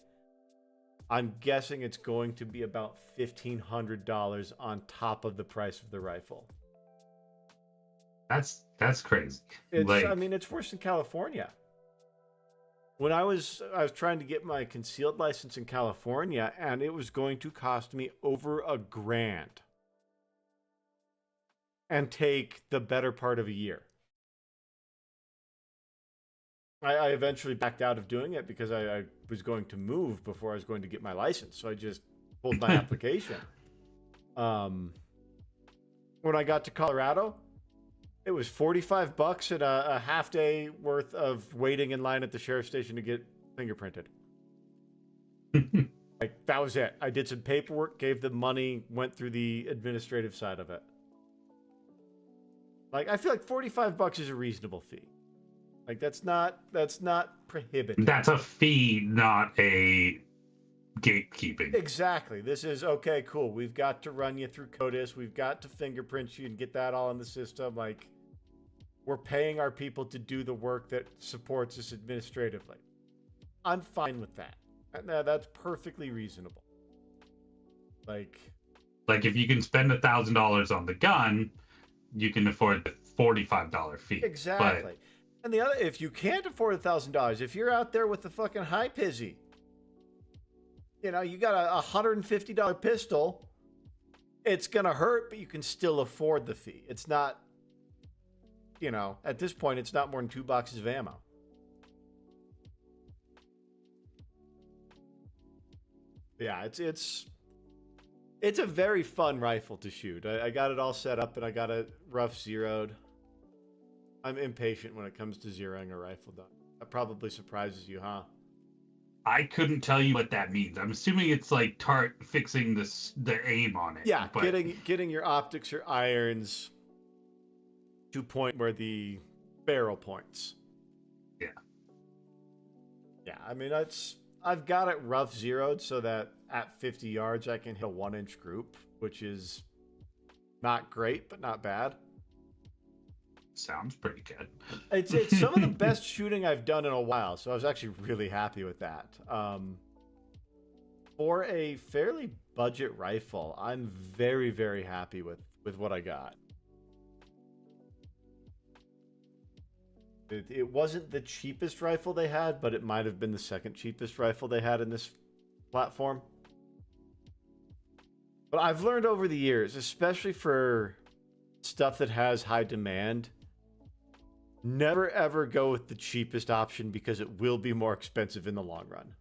[SPEAKER 2] I'm guessing it's going to be about $1,500 on top of the price of the rifle.
[SPEAKER 1] That's crazy.
[SPEAKER 2] I mean, it's worse in California. When I was trying to get my concealed license in California, and it was going to cost me over $1,000 and take the better part of a year. I eventually backed out of doing it because I was going to move before I was going to get my license. So I just pulled my application. When I got to Colorado, it was $45 and a half day worth of waiting in line at the sheriff's station to get fingerprinted. Like, that was it. I did some paperwork, gave them money, went through the administrative side of it. Like, I feel like $45 is a reasonable fee. Like, that's not prohibitive.
[SPEAKER 1] That's a fee, not a gatekeeping.
[SPEAKER 2] Exactly. This is, okay, cool. We've got to run you through CODIS. We've got to fingerprint you and get that all in the system. Like, we're paying our people to do the work that supports us administratively. I'm fine with that. And that's perfectly reasonable. Like
[SPEAKER 1] if you can spend $1,000 on the gun, you can afford the $45 fee.
[SPEAKER 2] Exactly. But... And the other, if you can't afford $1,000, if you're out there with the fucking high pizzy, you know, you got a $150 pistol, it's gonna hurt, but you can still afford the fee. It's not, you know, at this point, it's not more than 2 boxes of ammo. Yeah, it's a very fun rifle to shoot. I got it all set up and I got it rough zeroed. I'm impatient when it comes to zeroing a rifle done. That probably surprises you, huh?
[SPEAKER 1] I couldn't tell you what that means. I'm assuming it's like fixing the aim on it.
[SPEAKER 2] Yeah, but... getting your optics or irons to point where the barrel points.
[SPEAKER 1] Yeah.
[SPEAKER 2] Yeah, I mean, I've got it rough zeroed so that at 50 yards I can hit a 1-inch group, which is not great, but not bad.
[SPEAKER 1] Sounds pretty good.
[SPEAKER 2] It's some of the best shooting I've done in a while, so I was actually really happy with that. For a fairly budget rifle, I'm very, very happy with what I got. It wasn't the cheapest rifle they had, but it might have been the second cheapest rifle they had in this platform. But I've learned over the years, especially for stuff that has high demand, never ever go with the cheapest option because it will be more expensive in the long run.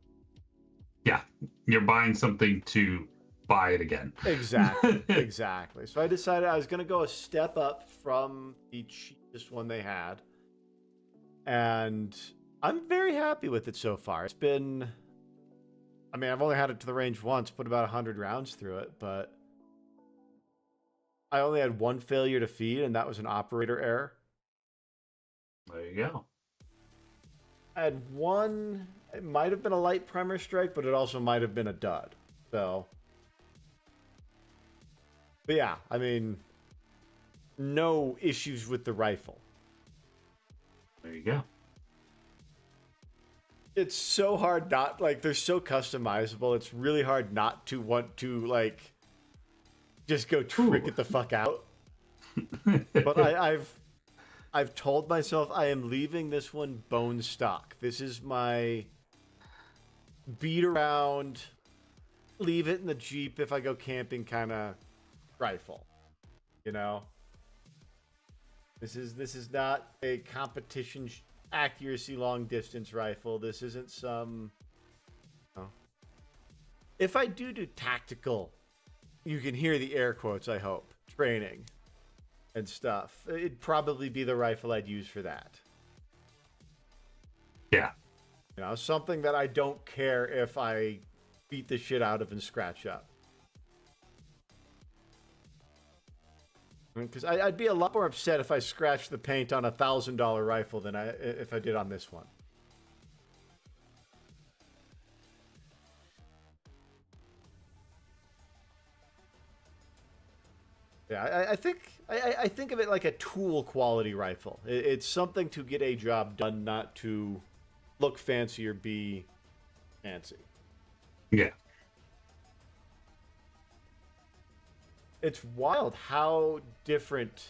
[SPEAKER 1] Yeah, you're buying something to buy it again.
[SPEAKER 2] Exactly, exactly. So I decided I was going to go a step up from the cheapest one they had. And I'm very happy with it so far. It's been I mean, I've only had it to the range once, put about 100 rounds through it, but I only had one failure to feed, and that was an operator error.
[SPEAKER 1] There you go.
[SPEAKER 2] I had one, it might have been a light primer strike, but it also might have been a dud. So, but yeah, I mean, no issues with the rifle.
[SPEAKER 1] There you go.
[SPEAKER 2] It's so hard not, like, they're so customizable. It's really hard not to want to, like, just go trick it the fuck out. But I've told myself I am leaving this one bone stock. This is my beat around, leave it in the Jeep if I go camping kind of rifle. You know? This is not a competition accuracy long distance rifle. This isn't some, you know. If I do tactical, you can hear the air quotes, I hope, training and stuff, it'd probably be the rifle I'd use for that.
[SPEAKER 1] Yeah.
[SPEAKER 2] You know, something that I don't care if I beat the shit out of and scratch up. Because I'd be a lot more upset if I scratched the paint on a $1,000 rifle than if I did on this one. Yeah, I think of it like a tool quality rifle. It's something to get a job done, not to look fancy or be fancy.
[SPEAKER 1] Yeah.
[SPEAKER 2] It's wild how different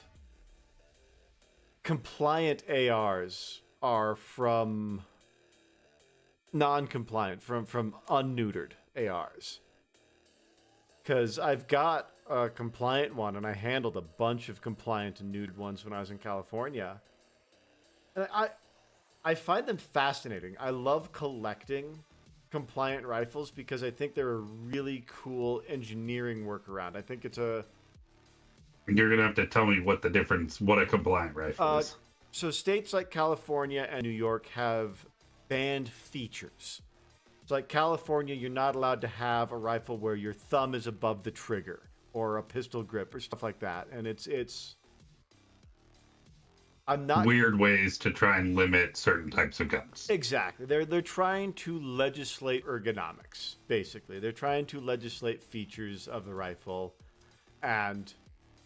[SPEAKER 2] compliant ARs are from non-compliant, from unneutered ARs. Because I've got a compliant one, and I handled a bunch of compliant and neutered ones when I was in California. And I find them fascinating. I love collecting compliant rifles because I think they're a really cool engineering workaround. I think it's a...
[SPEAKER 1] You're going to have to tell me what a compliant rifle is.
[SPEAKER 2] So states like California and New York have banned features. It's like California, you're not allowed to have a rifle where your thumb is above the trigger or a pistol grip or stuff like that. And it's I'm not
[SPEAKER 1] weird ways to try and limit certain types of guns.
[SPEAKER 2] Exactly. They're trying to legislate ergonomics, basically. They're trying to legislate features of the rifle, and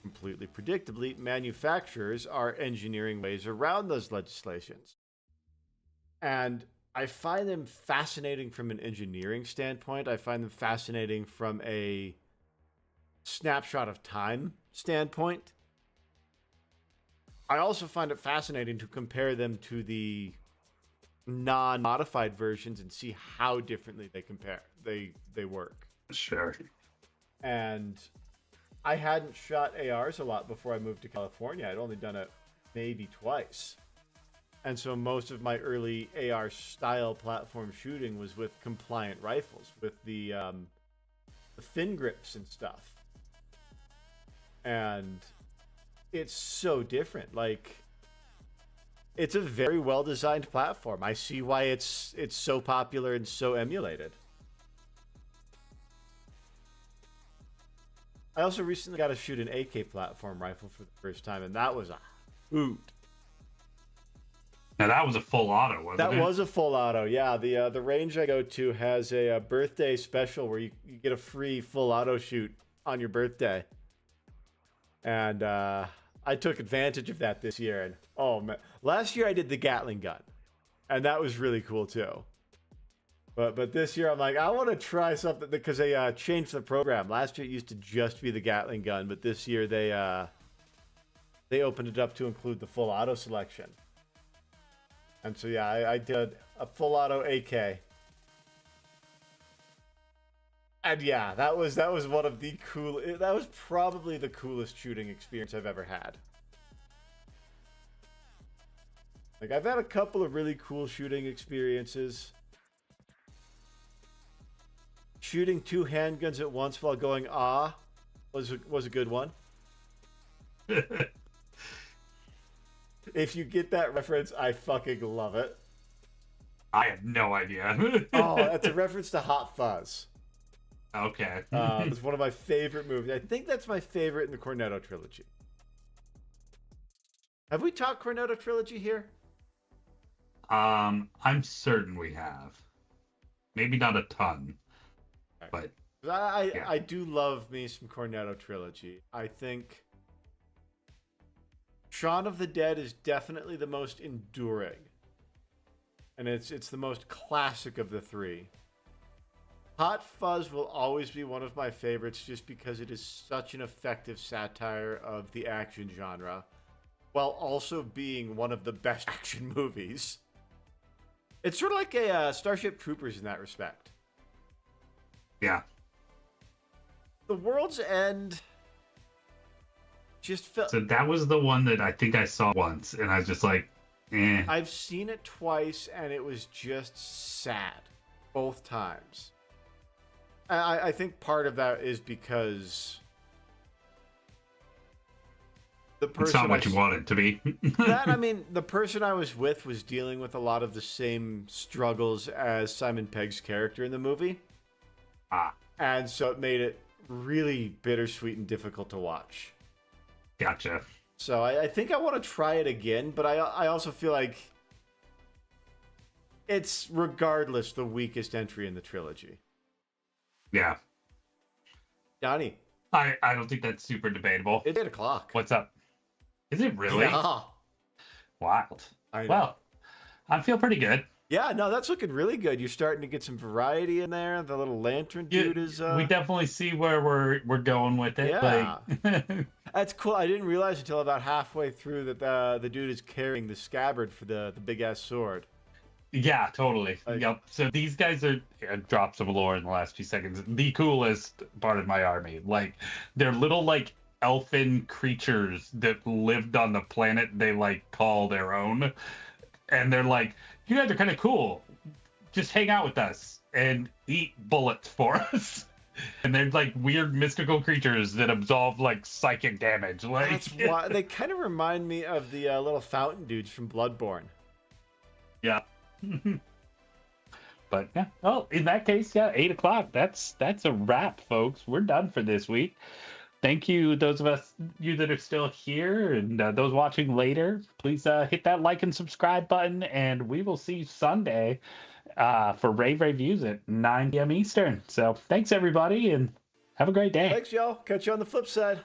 [SPEAKER 2] completely predictably, manufacturers are engineering ways around those legislations. And I find them fascinating from an engineering standpoint. I find them fascinating from a snapshot of time standpoint. I also find it fascinating to compare them to the non-modified versions and see how differently they work.
[SPEAKER 1] Sure.
[SPEAKER 2] And I hadn't shot ARs a lot before I moved to California. I'd only done it maybe twice. And so most of my early AR style platform shooting was with compliant rifles, with the thin grips and stuff. And it's so different. Like, it's a very well-designed platform. I see why it's so popular and so emulated. I also recently got to shoot an AK platform rifle for the first time, and that was a hoot.
[SPEAKER 1] Now that was a full auto, wasn't it?
[SPEAKER 2] That was a full auto, yeah. The range I go to has a birthday special where you get a free full auto shoot on your birthday. And I took advantage of that this year. And oh man, last year I did the Gatling gun, and that was really cool too. But this year I'm like, I want to try something, because they changed the program. Last year it used to just be the Gatling gun, but this year they opened it up to include the full auto selection. And so yeah, I did a full auto AK. And yeah, that was one of the that was probably the coolest shooting experience I've ever had. Like, I've had a couple of really cool shooting experiences. Shooting two handguns at once while going was a good one. If you get that reference, I fucking love it.
[SPEAKER 1] I have no idea.
[SPEAKER 2] Oh, that's a reference to Hot Fuzz.
[SPEAKER 1] Okay.
[SPEAKER 2] It's one of my favorite movies. I think that's my favorite in the Cornetto trilogy. Have we talked Cornetto trilogy here?
[SPEAKER 1] I'm certain we have. Maybe not a ton, but yeah.
[SPEAKER 2] I do love me some Cornetto trilogy. I think Shaun of the Dead is definitely the most enduring, and it's the most classic of the three. Hot Fuzz will always be one of my favorites just because it is such an effective satire of the action genre, while also being one of the best action movies. It's sort of like a Starship Troopers in that respect.
[SPEAKER 1] Yeah.
[SPEAKER 2] The World's End just felt...
[SPEAKER 1] So that was the one that I think I saw once, and I was just like, eh.
[SPEAKER 2] I've seen it twice, and it was just sad. Both times. I think part of that is because the person
[SPEAKER 1] it's not what you want it to be.
[SPEAKER 2] The person I was with was dealing with a lot of the same struggles as Simon Pegg's character in the movie. And so it made it really bittersweet and difficult to watch.
[SPEAKER 1] Gotcha.
[SPEAKER 2] So I think I want to try it again, but I also feel like it's regardless the weakest entry in the trilogy.
[SPEAKER 1] Yeah.
[SPEAKER 2] Donnie.
[SPEAKER 1] I don't think that's super debatable.
[SPEAKER 2] It's 8 o'clock.
[SPEAKER 1] What's up? Is it really?
[SPEAKER 2] Yeah.
[SPEAKER 1] Wild.
[SPEAKER 2] I know.
[SPEAKER 1] Well, I feel pretty good.
[SPEAKER 2] Yeah, no, that's looking really good. You're starting to get some variety in there. The little lantern dude is...
[SPEAKER 1] We definitely see where we're going with it.
[SPEAKER 2] Yeah.
[SPEAKER 1] Like...
[SPEAKER 2] That's cool. I didn't realize until about halfway through that the dude is carrying the scabbard for the big-ass sword.
[SPEAKER 1] Yeah, totally.
[SPEAKER 2] Like,
[SPEAKER 1] yep. So these guys are drops of lore in the last few seconds. The coolest part of my army. Like, they're little, like, elfin creatures that lived on the planet they, like, call their own. And they're like, you guys are kind of cool. Just hang out with us and eat bullets for us. And they're, like, weird mystical creatures that absolve, like, psychic damage. Like,
[SPEAKER 2] that's why they kind of remind me of the little fountain dudes from Bloodborne.
[SPEAKER 1] Yeah. But yeah, well, in that case, yeah, 8 o'clock. That's a wrap, folks. We're done for this week. Thank you, those of you that are still here, and those watching later. Please hit that like and subscribe button, and we will see you Sunday for Rave Reviews at 9 p.m. Eastern. So thanks, everybody, and have a great day.
[SPEAKER 2] Thanks, y'all. Catch you on the flip side.